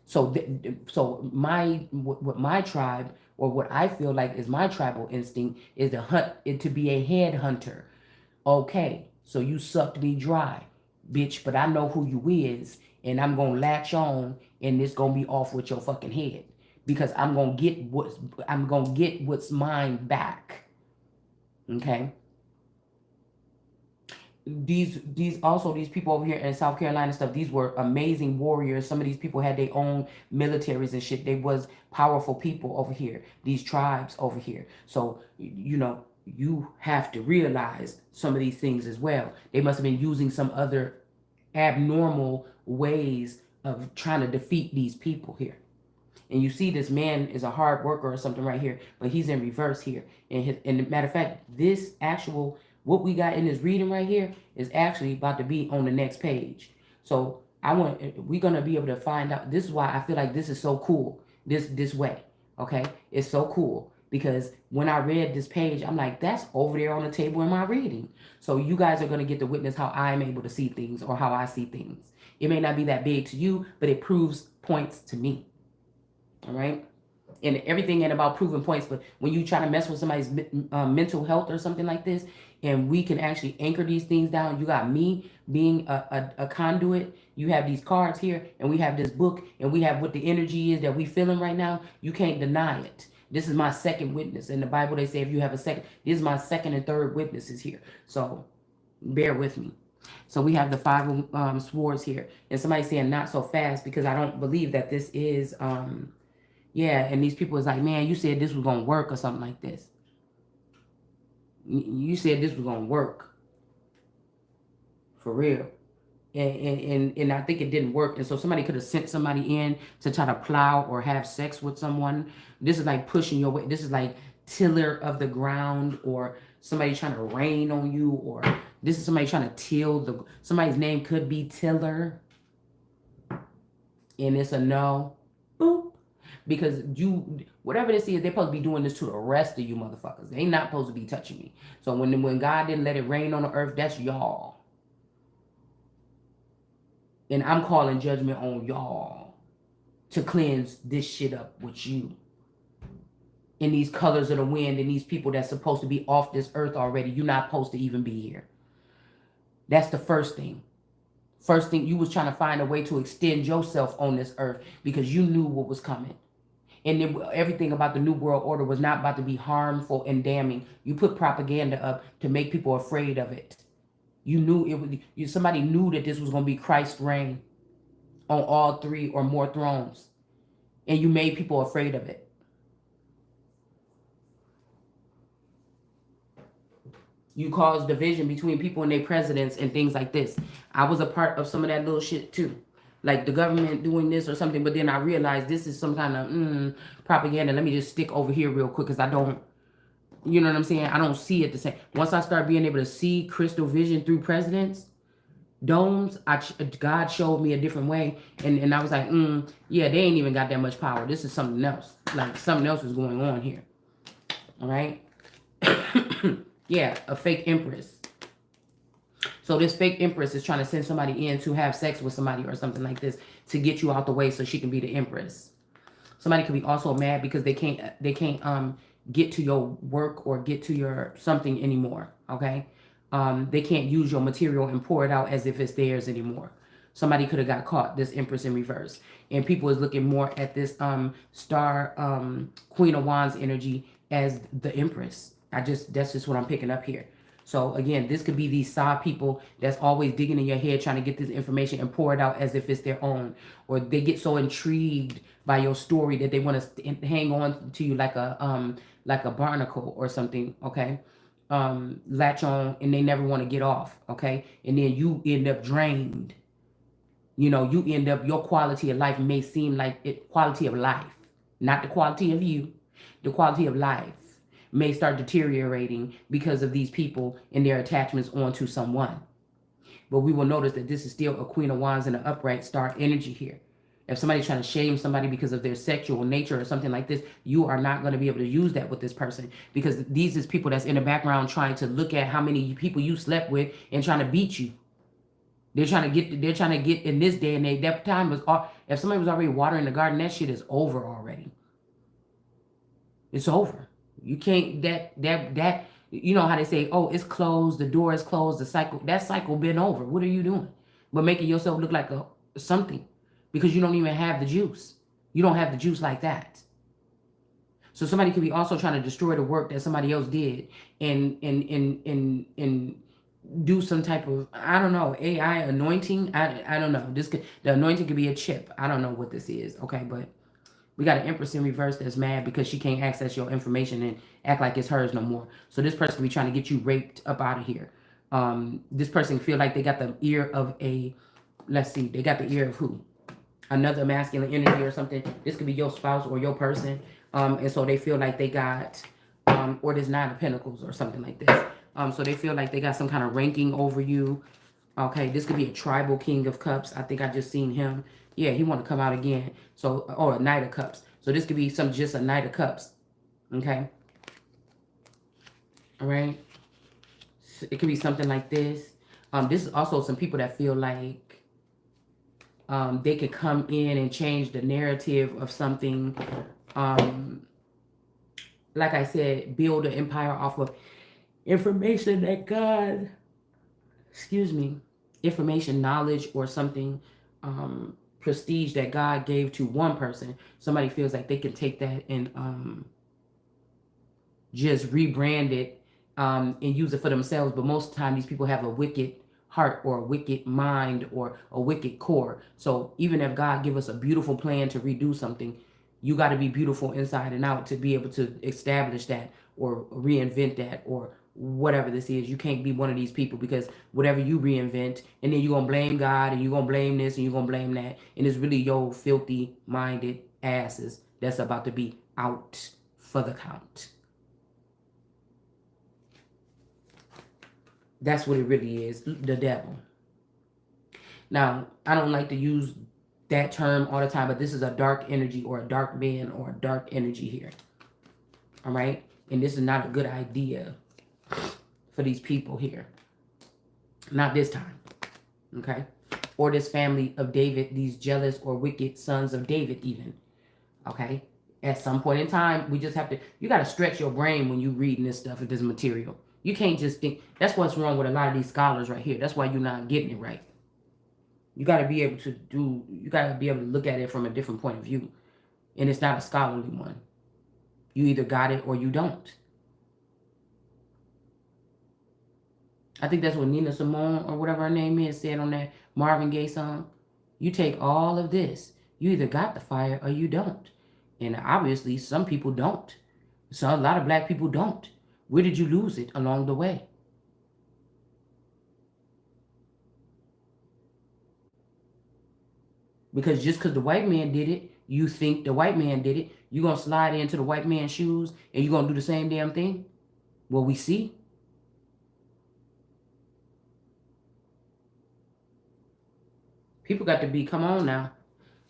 So, what my tribe, or what I feel like is my tribal instinct, is to hunt, to be a head hunter. Okay, so you sucked me dry, bitch, but I know who you is, and I'm gonna latch on, and it's gonna be off with your fucking head, because I'm gonna get what's mine back. Okay. These people over here in South Carolina and stuff, these were amazing warriors. Some of these people had their own militaries and shit. They was powerful people over here, these tribes over here. So you have to realize some of these things as well. They must have been using some other abnormal ways of trying to defeat these people here. And you see this man is a hard worker or something right here, but he's in reverse here. And matter of fact, this actual, what we got in this reading right here is actually about to be on the next page. So we're going to be able to find out. This is why I feel like this is so cool, this way. Okay. It's so cool because when I read this page, I'm like, that's over there on the table in my reading. So you guys are going to get to witness how I'm able to see things, or how I see things. It may not be that big to you, but it proves points to me. All right. And everything ain't about proving points, but when you try to mess with somebody's mental health or something like this, and we can actually anchor these things down. You got me being a conduit. You have these cards here, and we have this book, and we have what the energy is that we feeling right now. You can't deny it. This is my second witness. In the Bible, they say if you have a second, this is my second and third witnesses here. So bear with me. So we have the five swords here, and somebody saying not so fast, because I don't believe that this is yeah, and these people is like, man, you said this was going to work or something like this. You said this was going to work. For real. And I think it didn't work. And so somebody could have sent somebody in to try to plow or have sex with someone. This is like pushing your way. This is like tiller of the ground, or somebody trying to rain on you, or this is somebody trying to till somebody's name could be Tiller. And it's a no. Boop. Because whatever this is, they're supposed to be doing this to the rest of you motherfuckers. They ain't not supposed to be touching me. So when God didn't let it rain on the earth, that's y'all. And I'm calling judgment on y'all to cleanse this shit up with you. And these colors of the wind, and these people that's supposed to be off this earth already, you're not supposed to even be here. That's the first thing. First thing, you was trying to find a way to extend yourself on this earth because you knew what was coming. And everything about the New World Order was not about to be harmful and damning. You put propaganda up to make people afraid of it. You knew it was. Somebody knew that this was going to be Christ's reign on all three or more thrones, and you made people afraid of it. You caused division between people and their presidents and things like this. I was a part of some of that little shit too. Like the government doing this or something, but then I realized this is some kind of propaganda. Let me just stick over here real quick because I don't, you know what I'm saying? I don't see it the same. Once I start being able to see crystal vision through presidents, domes, God showed me a different way. And I was like, yeah, they ain't even got that much power. This is something else. Like something else is going on here. All right? Yeah, a fake empress. So this fake empress is trying to send somebody in to have sex with somebody or something like this to get you out the way so she can be the empress. Somebody could be also mad because they can't get to your work or get to your something anymore. Okay, they can't use your material and pour it out as if it's theirs anymore. Somebody could have got caught. This empress in reverse, and people is looking more at this star Queen of Wands energy as the empress. That's just what I'm picking up here. So again, this could be these side people that's always digging in your head trying to get this information and pour it out as if it's their own. Or they get so intrigued by your story that they want to hang on to you like a barnacle or something, okay? Latch on, and they never want to get off, okay? And then you end up drained. You know, you end up, your quality of life may seem like quality of life, not the quality of you, the quality of life may start deteriorating because of these people and their attachments onto someone. But we will notice that this is still a Queen of Wands and an upright star energy here. If somebody's trying to shame somebody because of their sexual nature or something like this, you are not going to be able to use that with this person, because these is people that's in the background trying to look at how many people you slept with and trying to beat you. They're trying to get in this day and age. That time was if somebody was already watering the garden, that shit is over already. It's over. You can't that you know how they say, oh, it's closed, the door is closed, that cycle been over. What are you doing? But making yourself look like a something because you don't even have the juice. You don't have the juice like that. So somebody could be also trying to destroy the work that somebody else did and do some type of, I don't know, AI anointing. I don't know. The anointing could be a chip. I don't know what this is. Okay, but we got an Empress in reverse that's mad because she can't access your information and act like it's hers no more. So this person be trying to get you raped up out of here. This person feel like they got the ear of a, let's see, they got the ear of who? Another masculine energy or something. This could be your spouse or your person. And so they feel like they got, or there's 9 of Pentacles or something like this. So they feel like they got some kind of ranking over you. Okay, this could be a tribal king of cups. I think I just seen him. Yeah, he want to come out again. So, or a knight of cups. So this could be just a knight of cups. Okay. All right. So it could be something like this. This is also some people that feel like they could come in and change the narrative of something. Like I said, build an empire off of information that God, excuse me, information, knowledge, or something, prestige that God gave to one person. Somebody feels like they can take that and just rebrand it and use it for themselves. But most of the time, these people have a wicked heart or a wicked mind or a wicked core. So even if God give us a beautiful plan to redo something, you got to be beautiful inside and out to be able to establish that or reinvent that or whatever this is. You can't be one of these people because whatever you reinvent, and then you're going to blame God and you're going to blame this and you're going to blame that. And it's really your filthy minded asses that's about to be out for the count. That's what it really is, the devil. Now, I don't like to use that term all the time, but this is a dark energy or a dark man or a dark energy here. All right? And this is not a good idea for these people here. Not this time. Okay? Or this family of David, these jealous or wicked sons of David even. Okay? At some point in time, we just have to, you got to stretch your brain when you reading this stuff, if this material. You can't just think. That's what's wrong with a lot of these scholars right here. That's why you're not getting it right. You got to be able to you got to be able to look at it from a different point of view. And it's not a scholarly one. You either got it or you don't. I think that's what Nina Simone or whatever her name is said on that Marvin Gaye song. You take all of this. You either got the fire or you don't. And obviously some people don't. So a lot of black people don't. Where did you lose it along the way? Because just because the white man did it, you think the white man did it, you're going to slide into the white man's shoes and you're going to do the same damn thing? Well, we see. People got to be, come on now,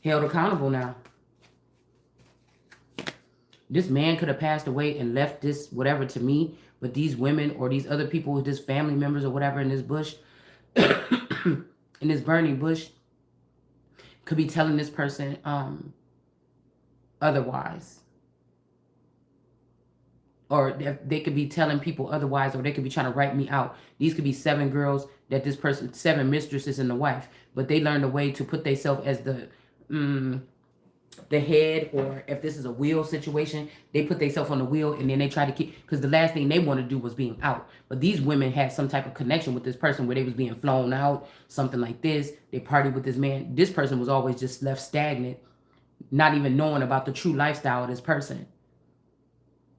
held accountable now. This man could have passed away and left this whatever to me, but these women or these other people with this family members or whatever in this bush, in this burning bush, could be telling this person otherwise. Or they could be telling people otherwise, or they could be trying to write me out. These could be 7 girls that this person, 7 mistresses and the wife, but they learned a way to put themselves as the head, or if this is a wheel situation, they put themselves on the wheel and then they try to keep, because the last thing they want to do was being out. But these women had some type of connection with this person where they was being flown out, something like this. They partied with this man. This person was always just left stagnant, not even knowing about the true lifestyle of this person.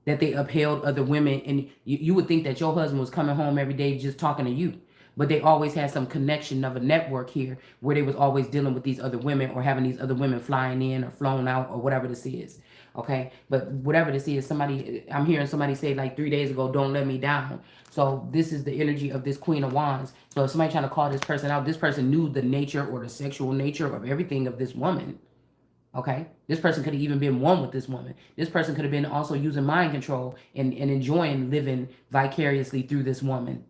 That they upheld other women, and you would think that your husband was coming home every day just talking to you. But they always had some connection of a network here where they was always dealing with these other women or having these other women flying in or flown out or whatever this is. Okay. But whatever this is, I'm hearing somebody say like 3 days ago, don't let me down. So this is the energy of this Queen of Wands. So if somebody trying to call this person out, this person knew the nature or the sexual nature of everything of this woman. Okay. This person could have even been one with this woman. This person could have been also using mind control and enjoying living vicariously through this woman.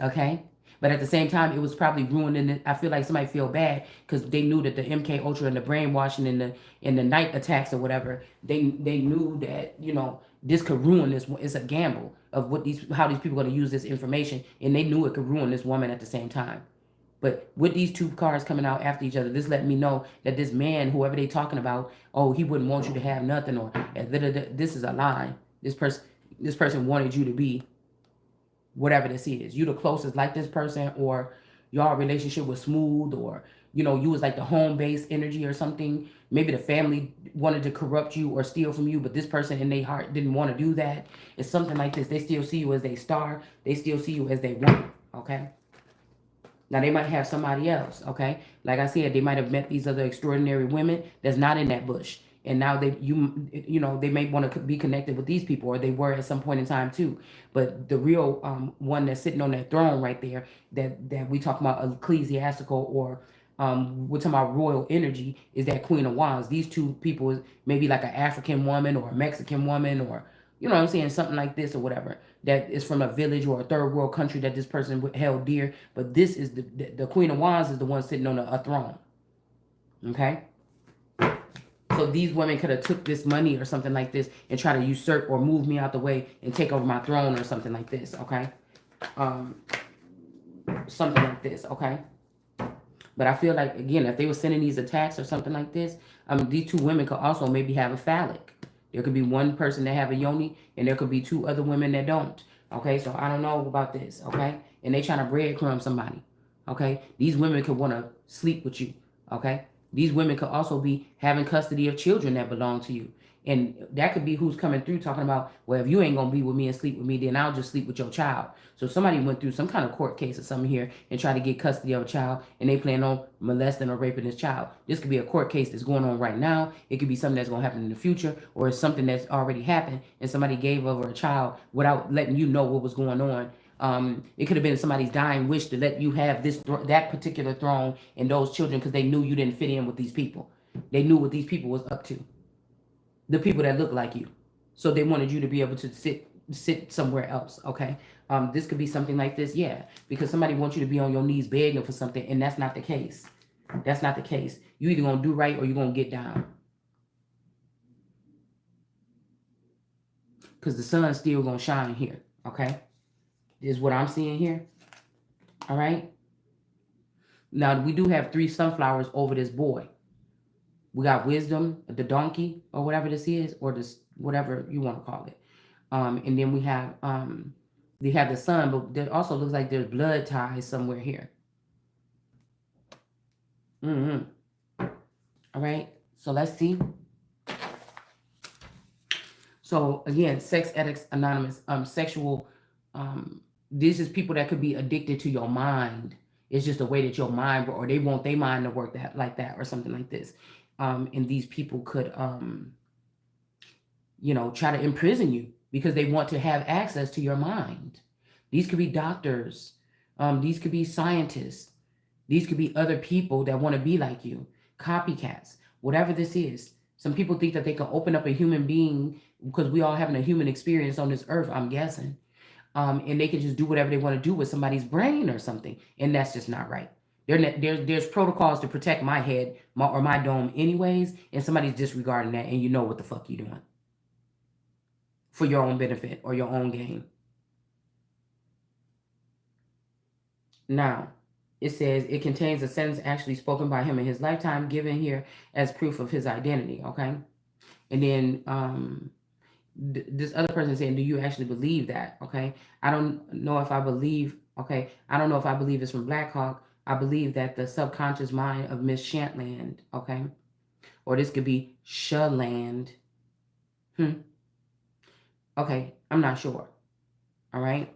Okay. But at the same time, it was probably ruining it. I feel like somebody feel bad because they knew that the MK Ultra and the brainwashing and the night attacks or whatever, they knew that, you know, this could ruin this. It's a gamble of what these how these people are going to use this information, and they knew it could ruin this woman at the same time. But with these two cars coming out after each other, this let me know that this man, whoever they talking about, oh, he wouldn't want you to have nothing, or this is a lie. This person wanted you to be whatever this is. You the closest like this person, or y'all relationship was smooth, or you know, you was like the home base energy or something. Maybe the family wanted to corrupt you or steal from you, but this person in their heart didn't want to do that. It's something like this. They still see you as they star. They still see you as they want. Okay. Now they might have somebody else, okay? Like I said, they might have met these other extraordinary women that's not in that bush. And now you know, they may want to be connected with these people, or they were at some point in time too. But the real one that's sitting on that throne right there, that we talk about ecclesiastical, or we're talking about royal energy, is that Queen of Wands. These two people is maybe like an African woman or a Mexican woman, or you know what I'm saying, something like this or whatever, that is from a village or a third world country that this person held dear. But this is the Queen of Wands is the one sitting on a throne. Okay. So these women could have took this money or something like this and try to usurp or move me out the way and take over my throne or something like this. Okay. Something like this. Okay. But I feel like, again, if they were sending these attacks or something like this, these two women could also maybe have a phallic. There could be one person that have a yoni, and there could be two other women that don't. Okay, so I don't know about this. Okay, and they trying to breadcrumb somebody. Okay, these women could want to sleep with you. Okay, these women could also be having custody of children that belong to you. And that could be who's coming through talking about, well, if you ain't going to be with me and sleep with me, then I'll just sleep with your child. So somebody went through some kind of court case or something here and tried to get custody of a child, and they plan on molesting or raping this child. This could be a court case that's going on right now. It could be something that's going to happen in the future, or it's something that's already happened and somebody gave over a child without letting you know what was going on. It could have been somebody's dying wish to let you have that particular throne and those children, because they knew you didn't fit in with these people. They knew what these people was up to. The people that look like you. So they wanted you to be able to sit somewhere else, okay? This could be something like this, yeah, because somebody wants you to be on your knees begging for something, and that's not the case. That's not the case. You either gonna do right or you're gonna get down. Because the sun's still gonna shine here, okay? This is what I'm seeing here, all right? Now, we do have 3 sunflowers over this boy. We got wisdom, the donkey, or whatever this is, or this whatever you want to call it. And then we have the sun, but there also looks like there's blood ties somewhere here. All right. So let's see. So again, Sex Addicts Anonymous, sexual. This is people that could be addicted to your mind. It's just the way that your mind, or they want their mind to work like that, or something like this. And these people could, you know, try to imprison you because they want to have access to your mind. These could be doctors. These could be scientists. These could be other people that want to be like you, copycats, whatever this is. Some people think that they can open up a human being, because we all having a human experience on this earth, I'm guessing. And they can just do whatever they want to do with somebody's brain or something. And that's just not right. There's protocols to protect my head or my dome anyways, and somebody's disregarding that, and you know what the fuck you're doing for your own benefit or your own gain. Now, it says it contains a sentence actually spoken by him in his lifetime, given here as proof of his identity, okay? And then this other person saying, do you actually believe that, okay? I don't know if I believe, okay? I don't know if I believe it's from Black Hawk. I believe that the subconscious mind of Miss Shantland, okay? Or this could be Shaland. Okay, I'm not sure. All right.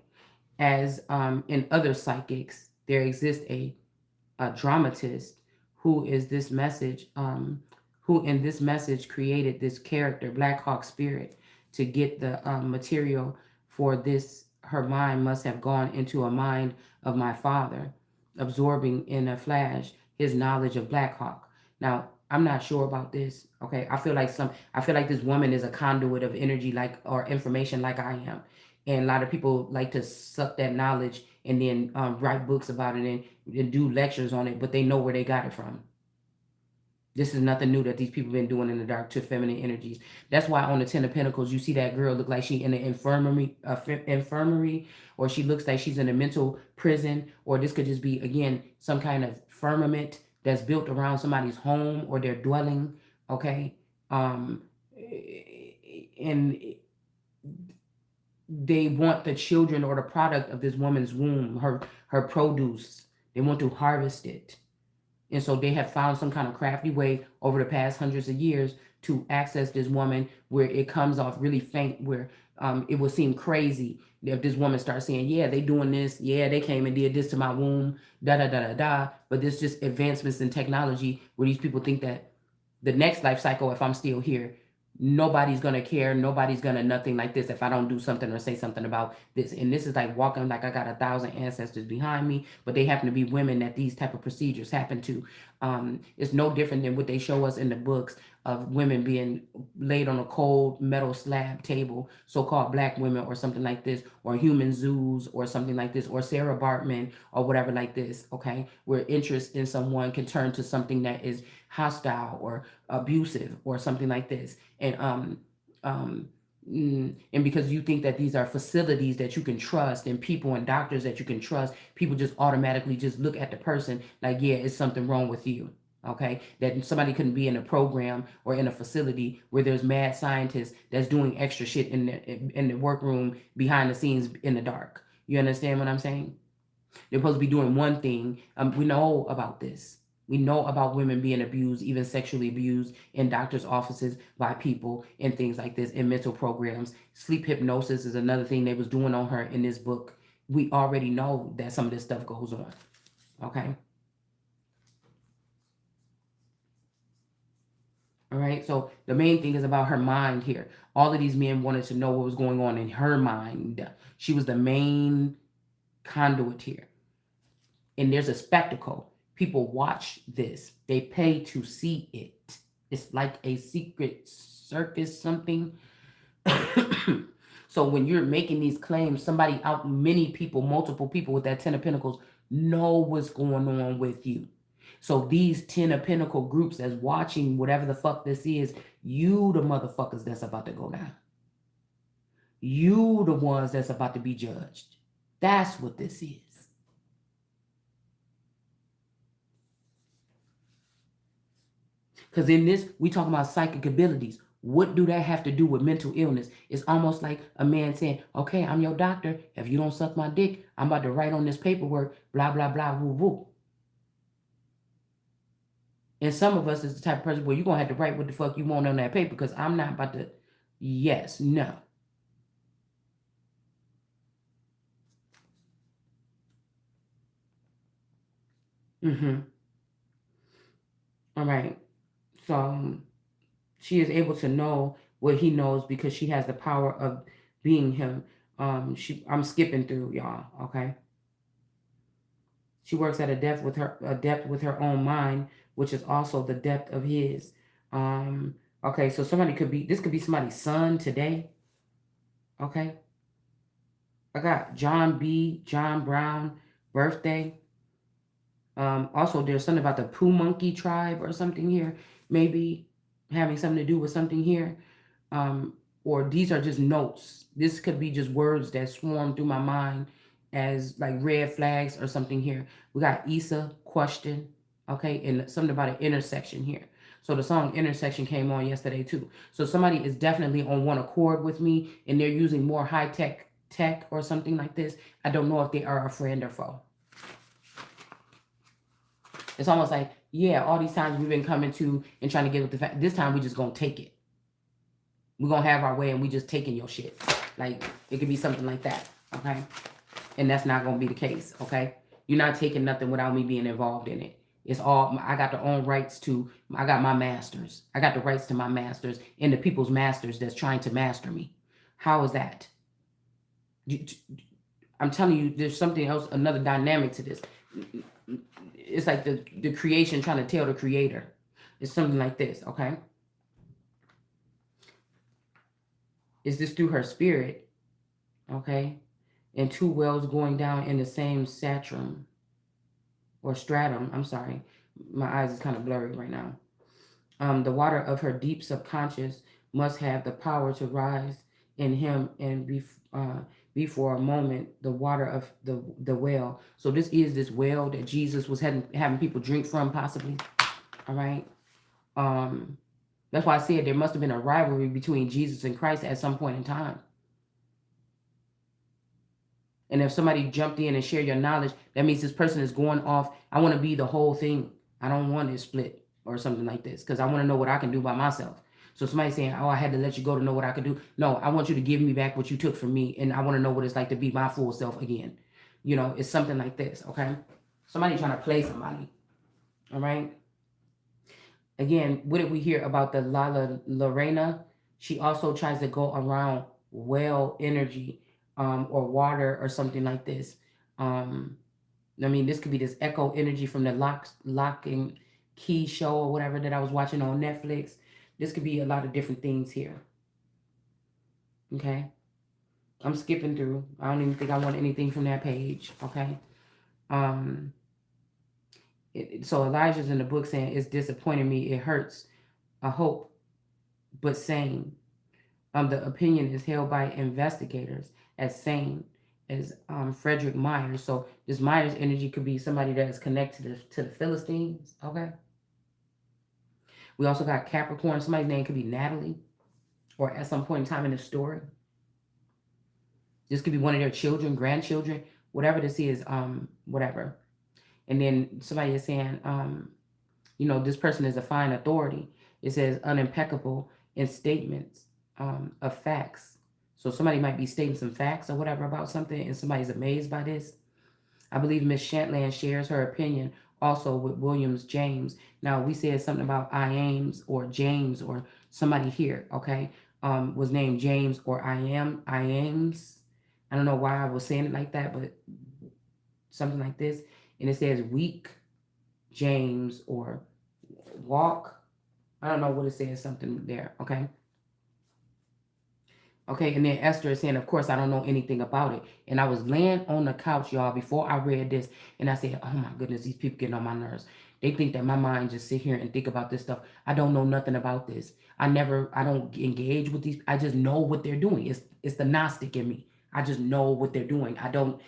As in other psychics, there exists a dramatist who is this message, who in this message created this character, Black Hawk Spirit, to get the material for this. Her mind must have gone into a mind of my father, absorbing in a flash his knowledge of Black Hawk. Now, I'm not sure about this. Okay, I feel like this woman is a conduit of energy, like, or information, like I am, and a lot of people like to suck that knowledge and then write books about it and do lectures on it, but they know where they got it from. This is nothing new that these people been doing in the dark to feminine energies. That's why on the Ten of Pentacles, you see that girl look like she in an infirmary, or she looks like she's in a mental prison, or this could just be, again, some kind of firmament that's built around somebody's home or their dwelling, okay? And they want the children or the product of this woman's womb, her produce. They want to harvest it. And so they have found some kind of crafty way over the past hundreds of years to access this woman, where it comes off really faint, where it would seem crazy if this woman starts saying, yeah, they doing this, yeah, they came and did this to my womb, da da da da da. But there's just advancements in technology where these people think that the next life cycle, if I'm still here, nobody's gonna care, nobody's gonna nothing like this if I don't do something or say something about this. And this is like walking like I got 1,000 ancestors behind me, but they happen to be women that these type of procedures happen to. It's no different than what they show us in the books of women being laid on a cold metal slab table, so-called black women or something like this, or human zoos or something like this, or Sarah Bartman or whatever like this, okay? Where interest in someone can turn to something that is hostile or abusive or something like this. And because you think that these are facilities that you can trust and people and doctors that you can trust, people just automatically just look at the person like, yeah, it's something wrong with you. Okay, that somebody couldn't be in a program or in a facility where there's mad scientists that's doing extra shit in the workroom behind the scenes in the dark. You understand what I'm saying? They're supposed to be doing one thing. We know about this. We know about women being abused, even sexually abused in doctors' offices by people and things like this in mental programs. Sleep hypnosis is another thing they was doing on her in this book. We already know that some of this stuff goes on. Okay. All right. So the main thing is about her mind here. All of these men wanted to know what was going on in her mind. She was the main conduit here. And there's a spectacle. People watch this. They pay to see it. It's like a secret circus, something. So when you're making these claims, somebody out, many people, multiple people with that Ten of Pentacles know what's going on with you. So these Ten of Pentacle groups that's watching whatever the fuck this is, you the motherfuckers that's about to go down. You the ones that's about to be judged. That's what this is. Because in this, we talk about psychic abilities. What do that have to do with mental illness? It's almost like a man saying, okay, I'm your doctor. If you don't suck my dick, I'm about to write on this paperwork, blah, blah, blah, woo, woo. And some of us is the type of person where you're going to have to write what the fuck you want on that paper because I'm not about to, yes, no. Mm-hmm. All right. So she is able to know what he knows because she has the power of being him. I'm skipping through, y'all, okay? She works at a depth with her own mind, which is also the depth of his. Okay, so this could be somebody's son today. Okay. I got John Brown birthday. Also there's something about the Pooh Monkey tribe or something here, maybe having something to do with something here. Or these are just notes. This could be just words that swarm through my mind as like red flags or something here. We got Issa question, okay, and something about an intersection here. So the song Intersection came on yesterday too. So somebody is definitely on one accord with me and they're using more high tech or something like this. I don't know if they are a friend or foe. It's almost like, yeah, all these times we've been coming to and trying to get with the fact, this time we just gonna take it. We're gonna have our way and we just taking your shit. Like, it could be something like that, okay? And that's not gonna be the case, okay? You're not taking nothing without me being involved in it. It's all, I got the own rights to, I got my masters. I got the rights to my masters and the people's masters that's trying to master me. How is that? I'm telling you, there's something else, another dynamic to this. It's like the creation trying to tell the creator. It's something like this, okay? Is this through her spirit? Okay. and two wells going down in the same stratum or stratum. I'm sorry, my eyes is kind of blurry right now. The water of her deep subconscious must have the power to rise in him and be for a moment the water of the well. So this is this well that Jesus was having people drink from, possibly. All right. Um, that's why I said there must have been a rivalry between Jesus and Christ at some point in time. And if somebody jumped in and shared your knowledge, that means this person is going off. I want to be the whole thing. I don't want it split or something like this, because I want to know what I can do by myself. So somebody saying, oh, I had to let you go to know what I could do. No, I want you to give me back what you took from me. And I want to know what it's like to be my full self again. You know, it's something like this. Okay. Somebody trying to play somebody. All right. Again, what did we hear about the Lorena? She also tries to go around well energy, or water or something like this. I mean, this could be this echo energy from the Lock and Key show or whatever that I was watching on Netflix. This could be a lot of different things here. Okay. I'm skipping through. I don't even think I want anything from that page. Okay. Um, so Elijah's in the book saying, it's disappointing me. It hurts. I hope, but sane. The opinion is held by investigators as sane as Frederick Myers. So this Myers energy could be somebody that is connected to the Philistines. Okay. We also got Capricorn. Somebody's name could be Natalie, or at some point in time in the story. This could be one of their children, grandchildren, whatever this is, whatever. And then somebody is saying, you know, this person is a fine authority. It says unimpeccable in statements of facts. So somebody might be stating some facts or whatever about something, and somebody's amazed by this. I believe Miss Shantland shares her opinion also with Williams James. Now, we said something about Iames or James or somebody here, okay, was named James or Iames. I don't know why I was saying it like that, but something like this. And it says weak James or walk. I don't know what it says, something there, okay? Okay, and then Esther is saying, of course, I don't know anything about it. And I was laying on the couch, y'all, before I read this, and I said, oh my goodness, these people getting on my nerves. They think that my mind just sit here and think about this stuff. I don't know nothing about this. I don't engage with these. I just know what they're doing. It's the Gnostic in me. I just know what they're doing. I don't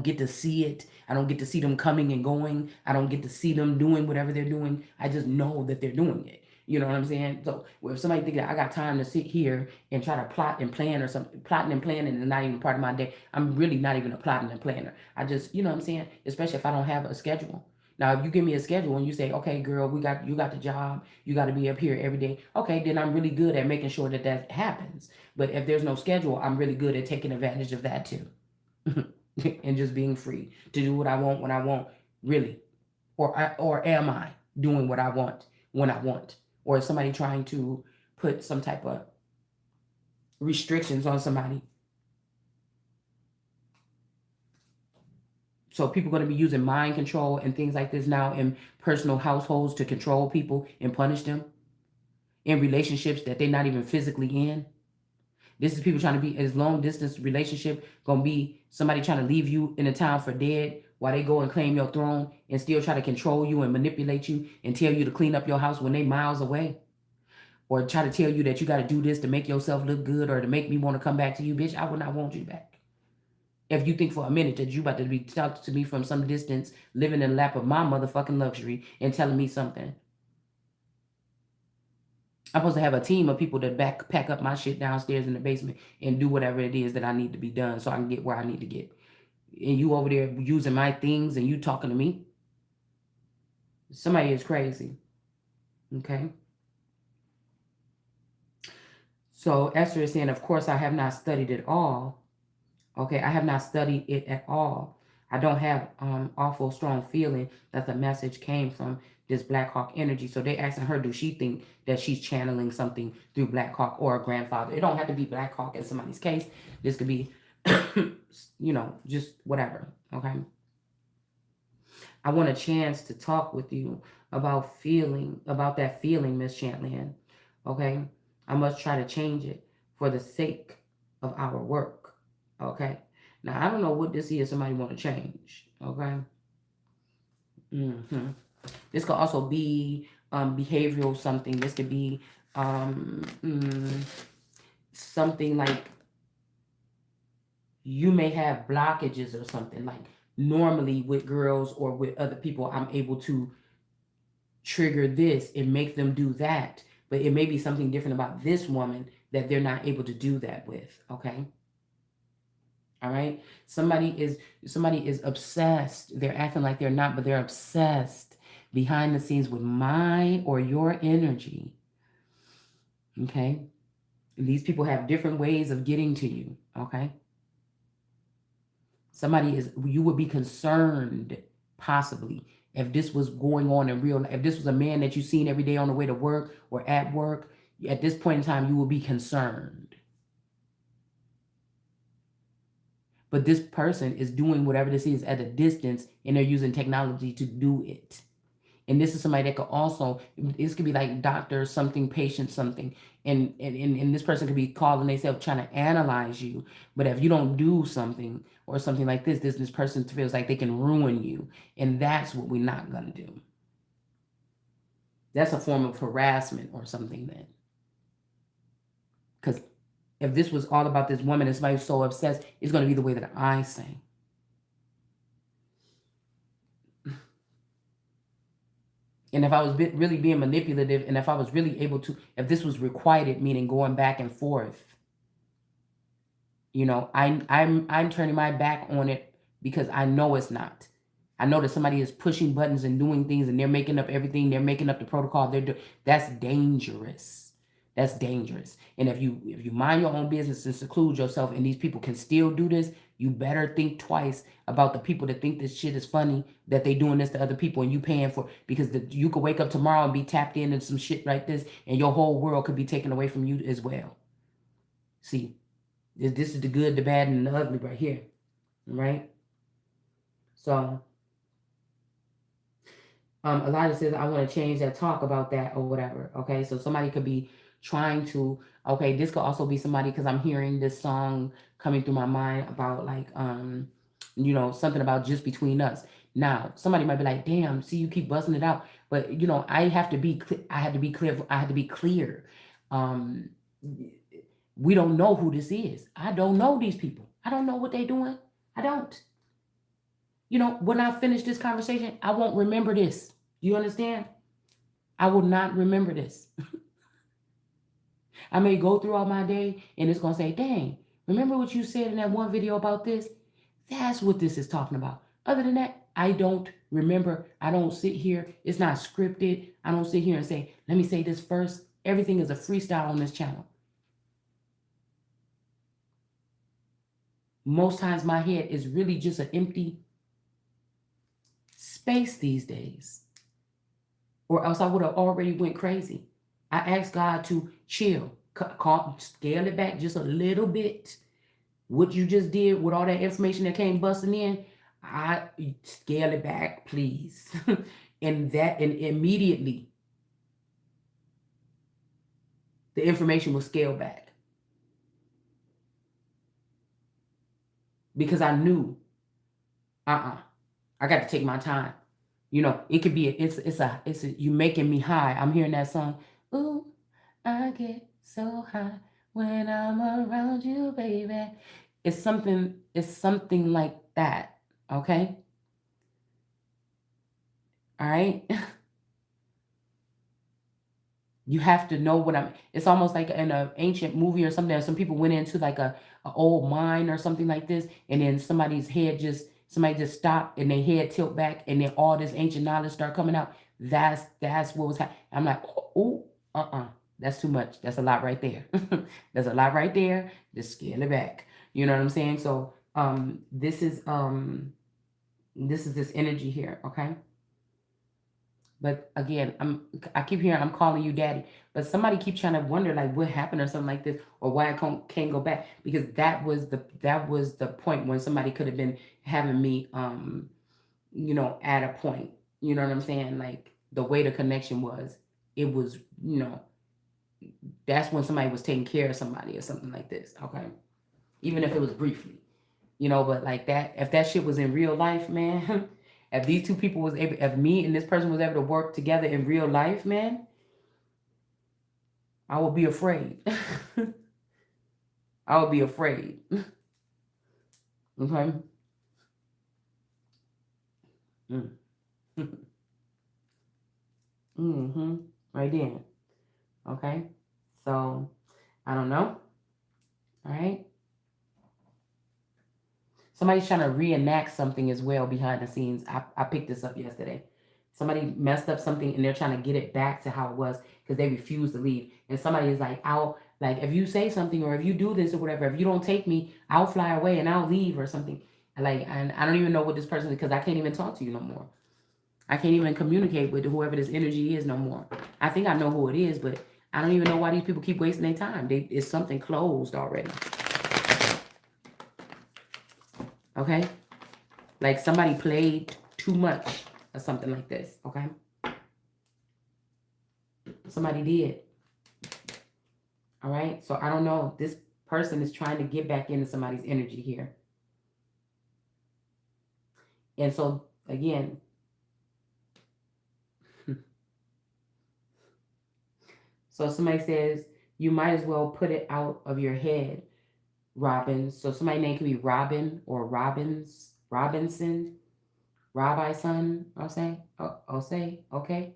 get to see it. I don't get to see them coming and going. I don't get to see them doing whatever they're doing. I just know that they're doing it. You know what I'm saying? So if somebody think that I got time to sit here and try to plot and plan or something, plotting and planning is not even part of my day. I'm really not even a plotting and planner. I just, you know what I'm saying? Especially if I don't have a schedule. Now, if you give me a schedule and you say, okay, girl, you got the job, you got to be up here every day. Okay, then I'm really good at making sure that that happens. But if there's no schedule, I'm really good at taking advantage of that too. And just being free to do what I want when I want, really. Or am I doing what I want when I want? Or is somebody trying to put some type of restrictions on somebody? So people are going to be using mind control and things like this now in personal households to control people and punish them in relationships that they're not even physically in. This is people trying to be as long distance relationship going to be somebody trying to leave you in a town for dead while they go and claim your throne and still try to control you and manipulate you and tell you to clean up your house when they miles away. Or try to tell you that you got to do this to make yourself look good or to make me want to come back to you. Bitch, I would not want you back. If you think for a minute that you about to be talking to me from some distance, living in the lap of my motherfucking luxury and telling me something. I'm supposed to have a team of people that pack up my shit downstairs in the basement and do whatever it is that I need to be done so I can get where I need to get. And you over there using my things and you talking to me? Somebody is crazy. Okay? So Esther is saying, of course, I have not studied it all. Okay, I have not studied it at all. I don't have awful strong feeling that the message came from this Black Hawk energy. So they asking her, do she think that she's channeling something through Black Hawk or a grandfather? It don't have to be Black Hawk in somebody's case. This could be, you know, just whatever. Okay. I want a chance to talk with you about that feeling, Miss Chantlin. Okay. I must try to change it for the sake of our work. Okay. Now, I don't know what this is somebody want to change. Okay. This could also be behavioral something. This could be something like you may have blockages or something. Like normally with girls or with other people, I'm able to trigger this and make them do that. But it may be something different about this woman that they're not able to do that with. Okay. All right. Somebody is obsessed. They're acting like they're not, but they're obsessed behind the scenes with my or your energy. Okay. And these people have different ways of getting to you. Okay. You would be concerned possibly if this was going on in real life. If this was a man that you've seen every day on the way to work or at work, at this point in time, you will be concerned. But this person is doing whatever this is at a distance, and they're using technology to do it. And this is somebody that could also, this could be like doctor something, patient something. And this person could be calling themselves trying to analyze you. But if you don't do something or something like this person feels like they can ruin you. And that's what we're not going to do. That's a form of harassment or something then. Because if this was all about this woman and somebody's so obsessed, it's going to be the way that I sing. And if I was really being manipulative, and if I was really able to, if this was requited, meaning going back and forth, I'm turning my back on it because I know it's not. I know that somebody is pushing buttons and doing things, and they're making up everything. They're making up the protocol. That's dangerous. That's dangerous. And if you mind your own business and seclude yourself, and these people can still do this, you better think twice about the people that think this shit is funny, that they doing this to other people and you paying for it. Because you could wake up tomorrow and be tapped into some shit like this, and your whole world could be taken away from you as well. See, this is the good, the bad, and the ugly right here. Right? So, Elijah says, I want to change that, talk about that or whatever. Okay, so somebody could be trying to, okay, this could also be somebody, because I'm hearing this song coming through my mind about like, something about just between us. Now, somebody might be like, damn, see, you keep busting it out. But, I have to be clear. We don't know who this is. I don't know these people. I don't know what they're doing. I don't. When I finish this conversation, I won't remember this. You understand? I will not remember this. I may go throughout my day and it's going to say, dang, remember what you said in that one video about this? That's what this is talking about. Other than that, I don't remember. I don't sit here. It's not scripted. I don't sit here and say, let me say this first. Everything is a freestyle on this channel. Most times my head is really just an empty space these days. Or else I would have already went crazy. I asked God to chill, scale it back just a little bit. What you just did with all that information that came busting in, I scale it back, please. and immediately the information was scaled back. Because I knew, I got to take my time. It could be it's a you making me high. I'm hearing that song. Ooh, I get so high when I'm around you, baby. It's something like that. Okay? All right? You have to know what it's almost like in an ancient movie or something. Some people went into like a old mine or something like this, and then somebody just stopped and their head tilt back, and then all this ancient knowledge start coming out. That's what was happening. I'm like, oh, that's too much. That's a lot right there. That's a lot right there. Just scale it back. You know what I'm saying? So this is this energy here, okay? But again, I keep hearing I'm calling you daddy, but somebody keep trying to wonder like what happened or something like this, or why I can't go back, because that was the point when somebody could have been having me at a point. You know what I'm saying? Like the way the connection was, it was that's when somebody was taking care of somebody or something like this. Okay, even if it was briefly. You know, but like that, if that shit was in real life, man, if these two people was able, if me and this person was able to work together in real life, man, I would be afraid. I would be afraid. Okay. Mm. Mm-hmm. Right then. Okay. So I don't know. All right. Somebody's trying to reenact something as well behind the scenes. I picked this up yesterday. Somebody messed up something and they're trying to get it back to how it was because they refuse to leave. And somebody is like, I'll, like, if you say something or if you do this or whatever, if you don't take me, I'll fly away and I'll leave or something. Like, and I don't even know what this person is because I can't even talk to you no more. I can't even communicate with whoever this energy is no more. I think I know who it is, but I don't even know why these people keep wasting their time. It's something closed already. Okay? Like somebody played too much or something like this. Okay? Somebody did. All right? So I don't know. This person is trying to get back into somebody's energy here. And so, again, so somebody says, you might as well put it out of your head, Robin. So somebody's name could be Robin or Robinson, Rabbi son, I'll say, okay.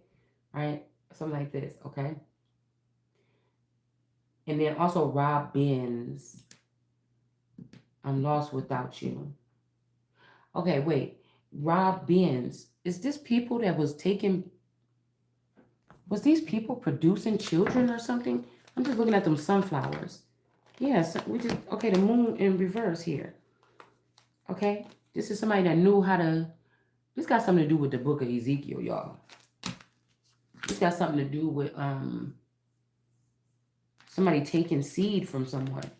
All right, something like this, okay. And then also Robins, I'm lost without you. Okay, wait, Robins, is this people that was these people producing children or something? I'm just looking at them sunflowers. Yes, we just, okay, the moon in reverse here. Okay, this is somebody that knew how to, this got something to do with the book of Ezekiel, y'all. This got something to do with somebody taking seed from someone.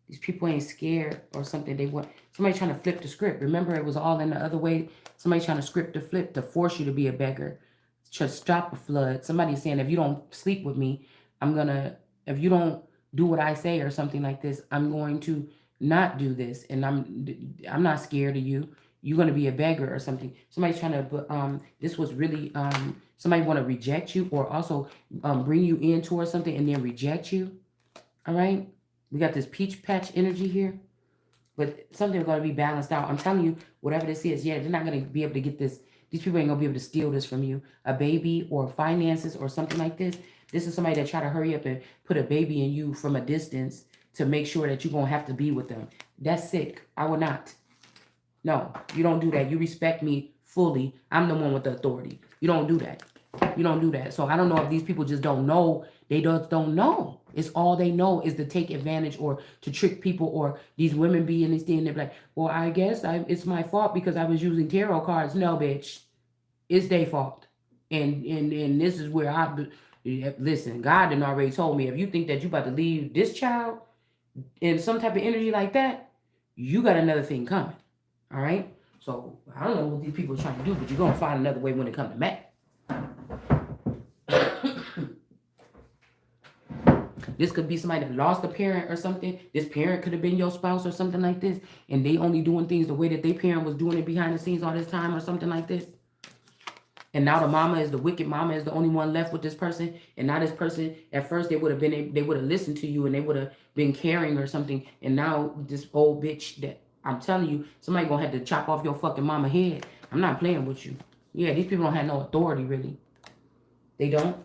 These people ain't scared or something. They want somebody trying to flip the script. Remember, it was all in the other way. Somebody trying to script the flip to force you to be a beggar, to stop a flood. Somebody saying, if you don't sleep with me, if you don't do what I say or something like this, I'm going to not do this. And I'm not scared of you. You're going to be a beggar or something. Somebody's trying to, this was really, somebody want to reject you or also bring you in towards something and then reject you. All right. We got this peach patch energy here, but something's going to be balanced out. I'm telling you, whatever this is, yeah, they're not going to be able to get this. These people ain't going to be able to steal this from you. A baby or finances or something like this. This is somebody that try to hurry up and put a baby in you from a distance to make sure that you're going to have to be with them. That's sick. I would not. No, you don't do that. You respect me fully. I'm the one with the authority. You don't do that. You don't do that. So I don't know if these people just don't know. They just don't know. It's all they know is to take advantage or to trick people, or these women be in this thing. They're like, well, I guess it's my fault because I was using tarot cards. No, bitch, it's their fault. And this is where listen. God done already told me, if you think that you about to leave this child in some type of energy like that, you got another thing coming. All right. So I don't know what these people are trying to do, but you're gonna find another way when it comes to Matt. This could be somebody that lost a parent or something. This parent could have been your spouse or something like this. And they only doing things the way that their parent was doing it behind the scenes all this time or something like this. And now the wicked mama is the only one left with this person. And now this person, at first they would have listened to you and they would have been caring or something. And now this old bitch that I'm telling you, somebody gonna have to chop off your fucking mama head. I'm not playing with you. Yeah, these people don't have no authority really. They don't.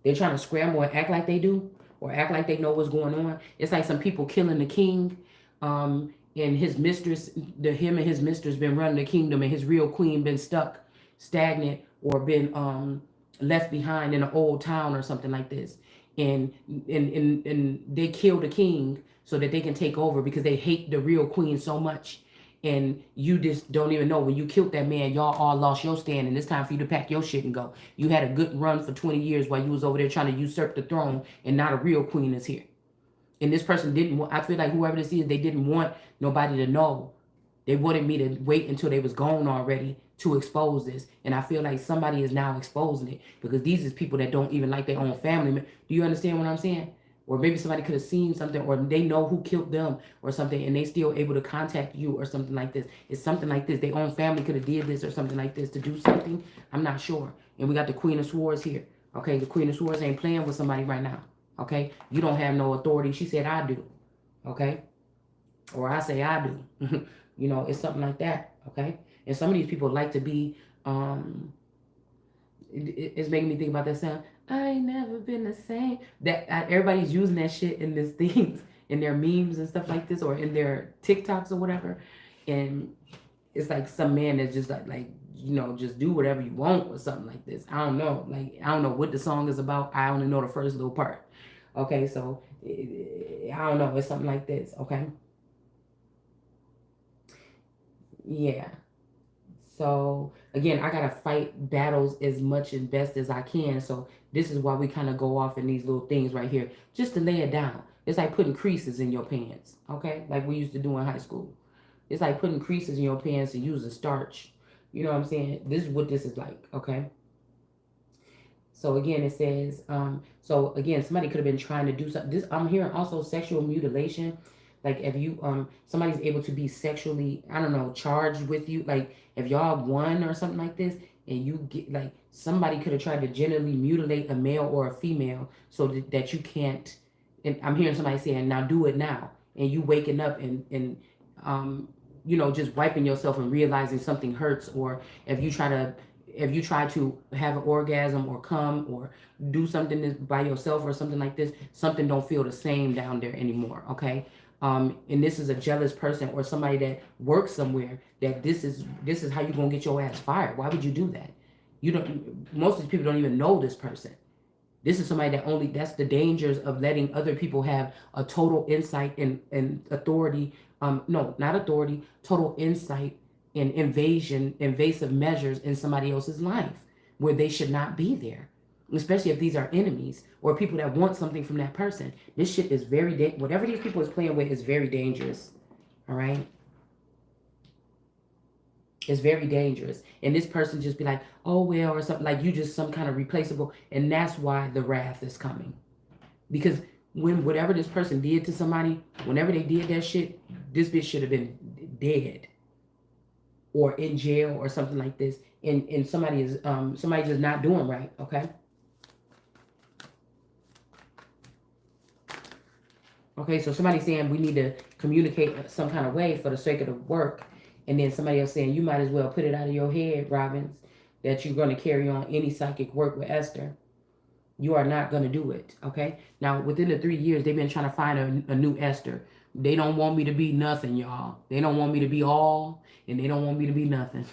They're trying to scramble and act like they do, or act like they know what's going on. It's like some people killing the king, and his mistress, him and his mistress been running the kingdom, and his real queen been stuck, stagnant, or been left behind in an old town or something like this. And they kill the king so that they can take over because they hate the real queen so much. And you just don't even know, when you killed that man, y'all all lost your stand, and it's time for you to pack your shit and go. You had a good run for 20 years while you was over there trying to usurp the throne, and now the real queen is here. And this person didn't want, I feel like whoever this is, they didn't want nobody to know. They wanted me to wait until they was gone already to expose this. And I feel like somebody is now exposing it, because these is people that don't even like their own family. Do you understand what I'm saying? or maybe somebody could have seen something, or they know who killed them or something, and they still able to contact you or something like this. It's something like this. Their own family could have did this or something like this to do something. I'm not sure. And we got the Queen of Swords here. Okay, the Queen of Swords ain't playing with somebody right now. Okay, you don't have no authority. She said, I do. Okay, or I say I do. You know, it's something like that. Okay, and some of these people like to be. It's making me think about that sound. I ain't never been the same. That everybody's using that shit in these things, in their memes and stuff like this, or in their TikToks or whatever. And it's like some man that's just like you know, just do whatever you want or something like this. I don't know. Like I don't know what the song is about. I only know the first little part. Okay, so I don't know. It's something like this. Okay. Yeah. So again, I gotta fight battles as much and best as I can. So this is why we kind of go off in these little things right here, just to lay it down. It's like putting creases in your pants, okay? Like we used to do in high school. It's like putting creases in your pants and using starch. You know what I'm saying? This is what this is like, okay? So again, it says, so again, somebody could have been trying to do something. This I'm hearing also sexual mutilation. Like if you somebody's able to be sexually, I don't know, charged with you, like if y'all won or something like this, and you get like somebody could have tried to generally mutilate a male or a female so that you can't. And I'm hearing somebody saying, now do it now, and you waking up and um you know, just wiping yourself and realizing something hurts, or if you try to have an orgasm or come or do something by yourself or something like this, something don't feel the same down there anymore. Okay. And this is a jealous person or somebody that works somewhere that this is how you gonna get your ass fired. Why would you do that? You don't. Most of these people don't even know this person. This is somebody that only, that's the dangers of letting other people have a total insight and authority. No, not authority, total insight and invasive measures in somebody else's life where they should not be there. Especially if these are enemies or people that want something from that person. This shit is whatever these people is playing with is very dangerous. All right. It's very dangerous. And this person just be like, oh, well, or something like you just some kind of replaceable. And that's why the wrath is coming. Because when whatever this person did to somebody, whenever they did that shit, this bitch should have been dead or in jail or something like this. And somebody is somebody just not doing right, okay? Okay, so somebody's saying we need to communicate some kind of way for the sake of the work. And then somebody else saying you might as well put it out of your head, Robbins, that you're going to carry on any psychic work with Esther. You are not going to do it, okay? Now, within the 3 years, they've been trying to find a new Esther. They don't want me to be nothing, y'all. They don't want me to be all, and they don't want me to be nothing.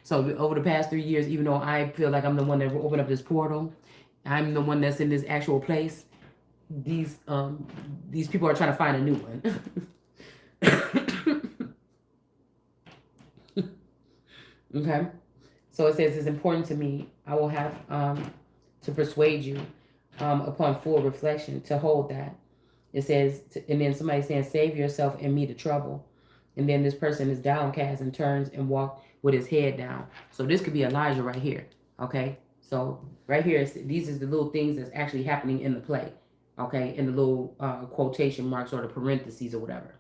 So over the past 3 years, even though I feel like I'm the one that opened up this portal, I'm the one that's in this actual place, these people are trying to find a new one. Okay, so it says it's important to me. I will have to persuade you upon full reflection to hold that. It says, and then somebody saying, save yourself and me the trouble. And then this person is downcast and turns and walk with his head down. So this could be Elijah right here. Okay, so right here, these is the little things that's actually happening in the play. Okay, in the little quotation marks or the parentheses or whatever.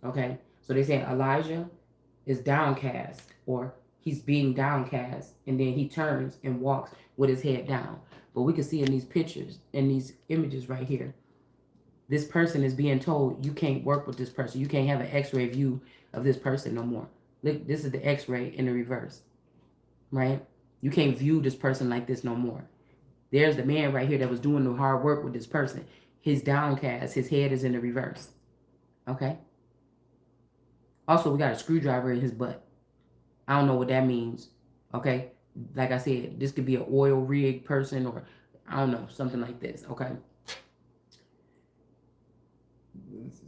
Okay, so they're saying Elijah is downcast, or he's being downcast, and then he turns and walks with his head down. But we can see in these pictures, in these images right here, this person is being told you can't work with this person. You can't have an x-ray view of this person no more. Look, this is the x-ray in the reverse, right? You can't view this person like this no more. There's the man right here that was doing the hard work with this person. He's downcast. His head is in the reverse. Okay? Also, we got a screwdriver in his butt. I don't know what that means. Okay? Like I said, this could be an oil rig person, or I don't know, something like this. Okay?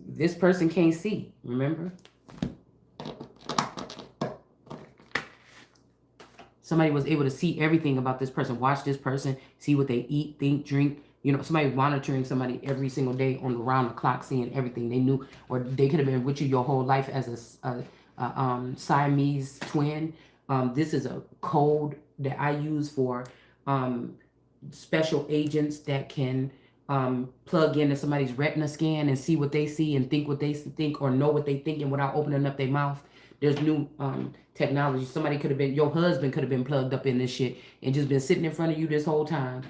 This person can't see, remember? Somebody was able to see everything about this person, watch this person, see what they eat, think, drink. You know, somebody monitoring somebody every single day on the round the clock, seeing everything they knew, or they could have been with you your whole life as a Siamese twin. This is a code that I use for special agents that can plug into somebody's retina scan and see what they see and think what they think or know what they thinking without opening up their mouth. There's new technology. Somebody could have been, your husband could have been plugged up in this shit and just been sitting in front of you this whole time,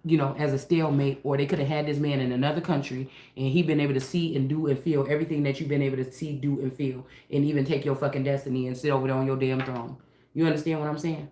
you know, as a stalemate. Or they could have had this man in another country and he been able to see and do and feel everything that you've been able to see, do, and feel, and even take your fucking destiny and sit over there on your damn throne. You understand what I'm saying?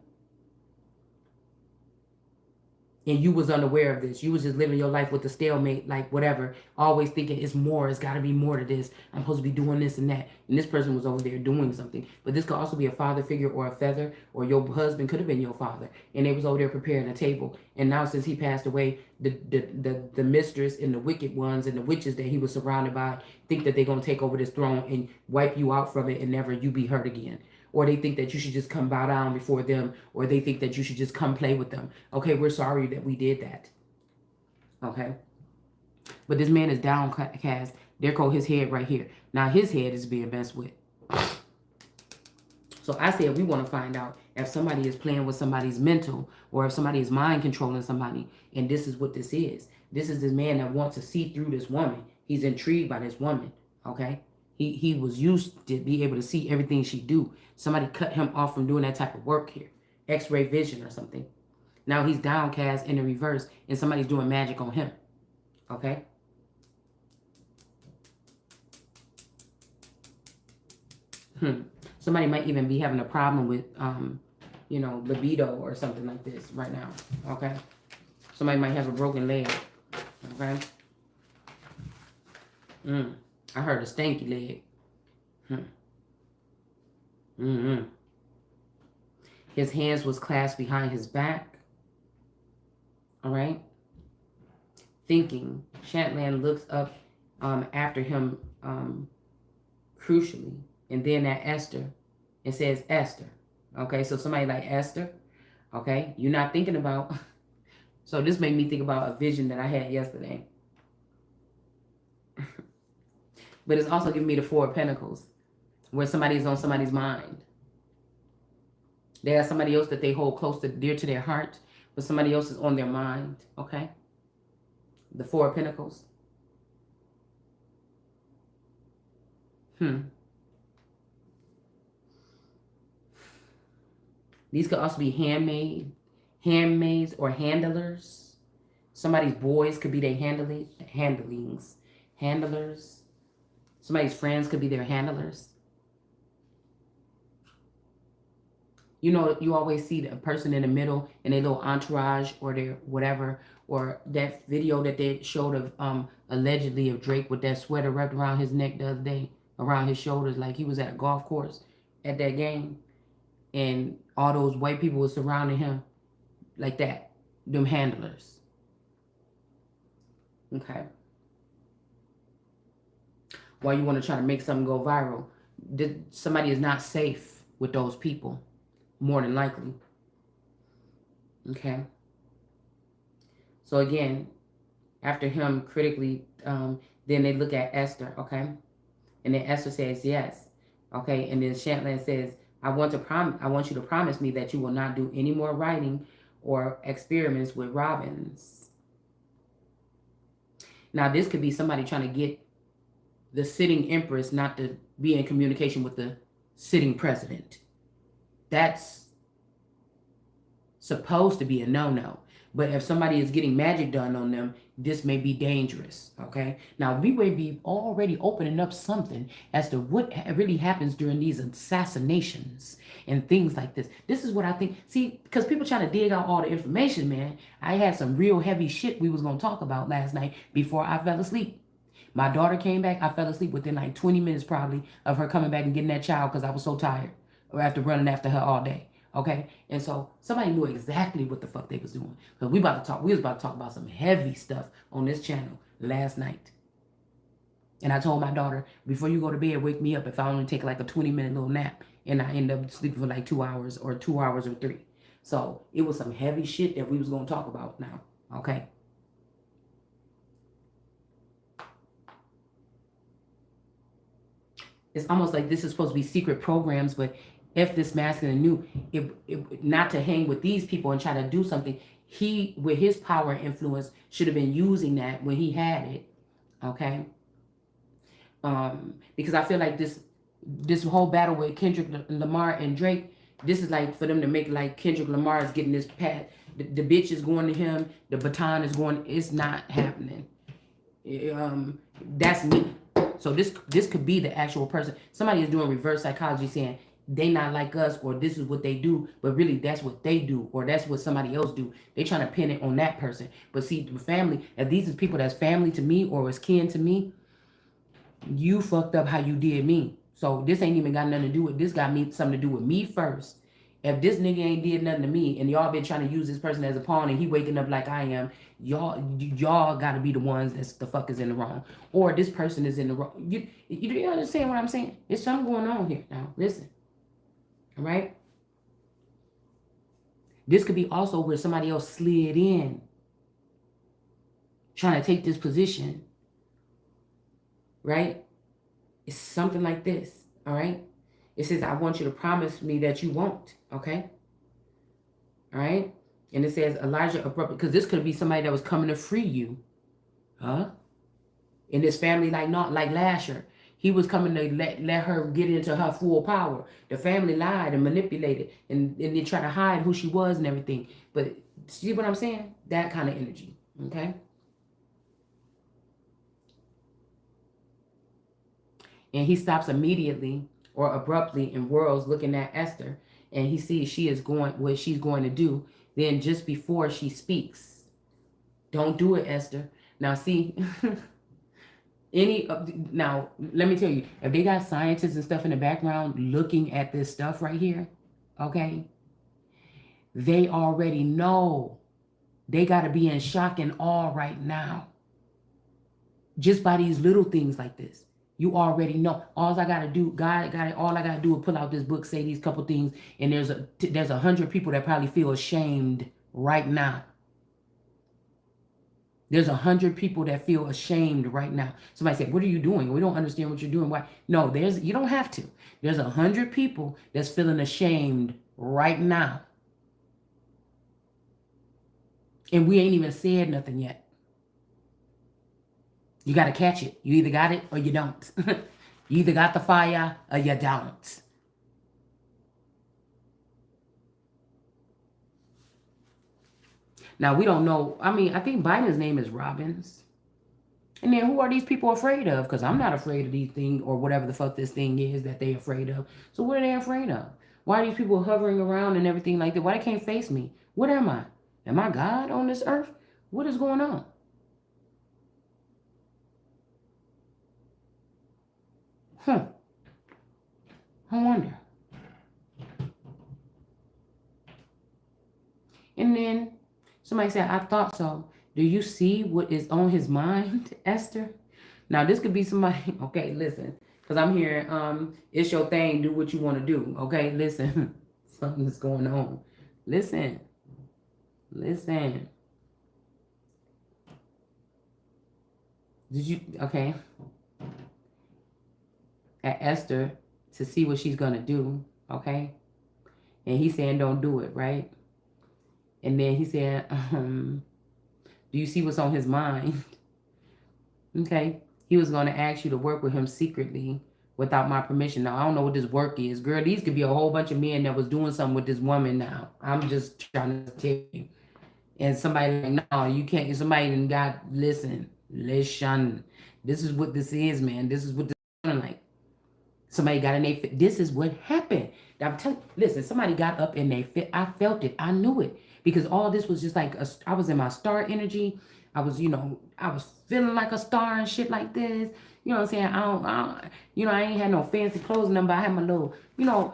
And you was unaware of this. You was just living your life with the stalemate, like whatever, always thinking it's more, it's got to be more to this. I'm supposed to be doing this and that. And this person was over there doing something. But this could also be a father figure or a feather, or your husband could have been your father. And they was over there preparing a table. And now since he passed away, the mistress and the wicked ones and the witches that he was surrounded by think that they're going to take over this throne and wipe you out from it and never you be hurt again. Or they think that you should just come bow down before them, or they think that you should just come play with them. Okay, we're sorry that we did that. Okay? But this man is downcast. There goes his head right here. Now his head is being messed with. So I said we want to find out if somebody is playing with somebody's mental, or if somebody is mind controlling somebody. And this is what this is. This is this man that wants to see through this woman. He's intrigued by this woman. Okay? He was used to be able to see everything she do. Somebody cut him off from doing that type of work here. X-ray vision or something. Now he's downcast in the reverse and somebody's doing magic on him. Okay? Somebody might even be having a problem with, you know, libido or something like this right now. Okay? Somebody might have a broken leg. Okay? I heard a stanky leg. His hands was clasped behind his back. All right. Thinking. Shatland looks up after him crucially. And then at Esther. It says Esther. Okay. So somebody like Esther. Okay. You're not thinking about. So this made me think about a vision that I had yesterday. But it's also giving me the Four of Pentacles, where somebody is on somebody's mind. They have somebody else that they hold close to, dear to their heart, but somebody else is on their mind. Okay? The Four of Pentacles. These could also be handmaids or handlers. Somebody's boys could be their handlers. Somebody's friends could be their handlers. You know, you always see the person in the middle and their little entourage or their whatever, or that video that they showed of allegedly of Drake with that sweater wrapped around his neck the other day, around his shoulders, like he was at a golf course at that game, and all those white people were surrounding him like that. Them handlers. Okay. Why you want to try to make something go viral? Somebody is not safe with those people, more than likely. Okay. So again, after him critically, then they look at Esther, okay? And then Esther says yes, okay? And then Shatland says, I want you to promise me that you will not do any more writing or experiments with robins. Now, this could be somebody trying to get the sitting empress not to be in communication with the sitting president. That's supposed to be a no-no. But if somebody is getting magic done on them, this may be dangerous, okay? Now, we may be already opening up something as to what really happens during these assassinations and things like this. This is what I think. See, because people trying to dig out all the information, man. I had some real heavy shit we was going to talk about last night before I fell asleep. My daughter came back. I fell asleep within like 20 minutes probably of her coming back and getting that child because I was so tired after running after her all day. Okay? And so somebody knew exactly what the fuck they was doing. Because we was about to talk about some heavy stuff on this channel last night. And I told my daughter, before you go to bed, wake me up if I only take like a 20-minute little nap. And I end up sleeping for like 2 hours or 2 hours or 3. So it was some heavy shit that we was going to talk about now. Okay? It's almost like this is supposed to be secret programs, but if this masculine knew it not to hang with these people and try to do something, he, with his power and influence, should have been using that when he had it. Okay. Because I feel like this whole battle with Kendrick Lamar and Drake, this is like for them to make like Kendrick Lamar is getting this pat. The bitch is going to him. The baton is going. It's not happening. That's me. So this could be the actual person. Somebody is doing reverse psychology, saying they not like us, or this is what they do, but really that's what they do, or that's what somebody else do. They trying to pin it on that person. But see, the family, if these is people that's family to me or is kin to me, you fucked up how you did me. So this ain't even got nothing to do with this. Got me something to do with me first. If this nigga ain't did nothing to me, and y'all been trying to use this person as a pawn, and he waking up like I am, y'all got to be the ones that's the fuck is in the wrong, or this person is in the wrong. You understand what I'm saying? There's something going on here now. Listen, all right. This could be also where somebody else slid in, trying to take this position. Right? It's something like this. All right. It says, I want you to promise me that you won't. Okay. All right. And it says Elijah abruptly, because this could be somebody that was coming to free you. Huh? In this family, like not like Lasher. He was coming to let her get into her full power. The family lied and manipulated and they tried to hide who she was and everything. But see what I'm saying? That kind of energy. Okay. And he stops immediately or abruptly in worlds looking at Esther, and he sees she is going what she's going to do. Then just before she speaks, don't do it, Esther. Now see, now let me tell you, if they got scientists and stuff in the background looking at this stuff right here, okay, they already know. They got to be in shock and awe right now, just by these little things like this. You already know. All I gotta do, God got it. All I gotta do is pull out this book, say these couple things, and there's 100 people that probably feel ashamed right now. There's 100 people that feel ashamed right now. Somebody said, "What are you doing? We don't understand what you're doing." Why? No, you don't have to. There's 100 people that's feeling ashamed right now, and we ain't even said nothing yet. You got to catch it. You either got it or you don't. You either got the fire or you don't. Now, we don't know. I mean, I think Biden's name is Robbins. And then who are these people afraid of? Because I'm not afraid of these things or whatever the fuck this thing is that they're afraid of. So what are they afraid of? Why are these people hovering around and everything like that? Why they can't face me? What am I? Am I God on this earth? What is going on? I wonder. And then somebody said, I thought so. Do you see what is on his mind, Esther? Now, this could be somebody, okay, listen, because I'm hearing, it's your thing, do what you want to do, okay? Listen, something's going on. Listen. Did you, okay, at Esther to see what she's going to do, okay? And he's saying, don't do it, right? And then he said, do you see what's on his mind? Okay. He was going to ask you to work with him secretly without my permission. Now, I don't know what this work is. Girl, these could be a whole bunch of men that was doing something with this woman now. I'm just trying to tell you. And somebody like, no, you can't. Somebody done got, listen. This is what this is, man. This is what this is like. Somebody got in their fit. This is what happened. I'm telling. Listen, somebody got up in their fit. I felt it. I knew it. Because all this was just like, I was in my star energy. I was, I was feeling like a star and shit like this. You know what I'm saying? I ain't had no fancy clothes number. I had my little,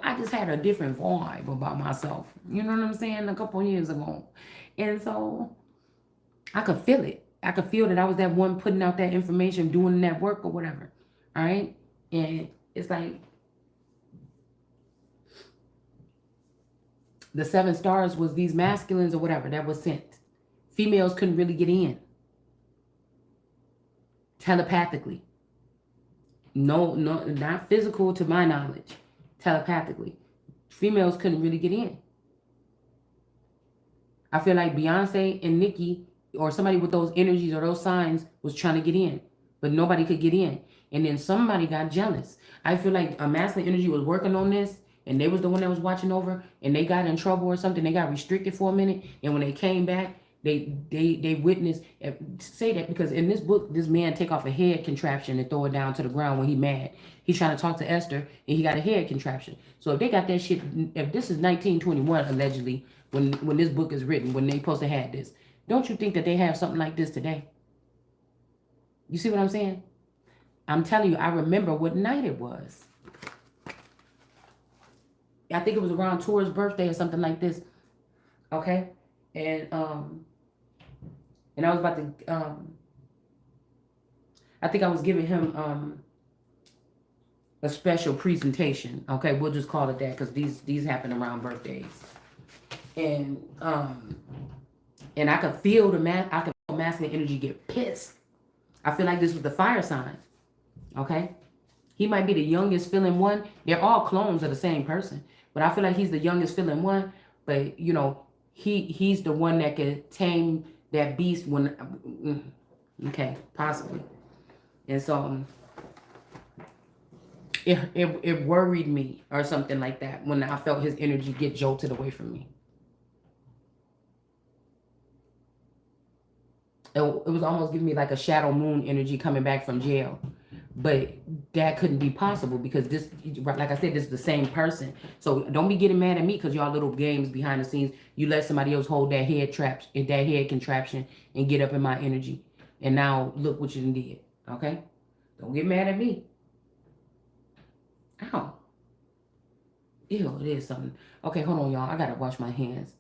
I just had a different vibe about myself. You know what I'm saying? A couple years ago. And so I could feel it. I could feel that I was that one putting out that information, doing that work or whatever. All right? And it's like the 7 stars was these masculines or whatever that was sent. Females couldn't really get in. Telepathically. No, not physical to my knowledge. Telepathically. Females couldn't really get in. I feel like Beyonce and Nicki or somebody with those energies or those signs was trying to get in, but nobody could get in. And then somebody got jealous. I feel like a masculine energy was working on this, and they was the one that was watching over, and they got in trouble or something. They got restricted for a minute, and when they came back, they witnessed. Say that because in this book, this man take off a head contraption and throw it down to the ground when he mad. He's trying to talk to Esther, and he got a head contraption. So if they got that shit, if this is 1921 allegedly, when this book is written, when they supposed to have this, don't you think that they have something like this today? You see what I'm saying? I'm telling you, I remember what night it was. I think it was around Tour's birthday or something like this. Okay, and I was about to I think I was giving him a special presentation. Okay, we'll just call it that because these happen around birthdays, and I could feel I could feel masculine energy get pissed. I feel like this was the fire sign. Okay, he might be the youngest feeling one. They're all clones of the same person, but I feel like he's the youngest feeling one. But you know, he's the one that could tame that beast when. Okay, possibly, and so it worried me or something like that when I felt his energy get jolted away from me. It was almost giving me like a shadow moon energy coming back from jail. But that couldn't be possible because this, like I said, this is the same person. So don't be getting mad at me because y'all little games behind the scenes. You let somebody else hold that head contraption and get up in my energy. And now look what you did. Okay? Don't get mad at me. Ow. Ew, it is something. Okay, hold on, y'all. I gotta wash my hands.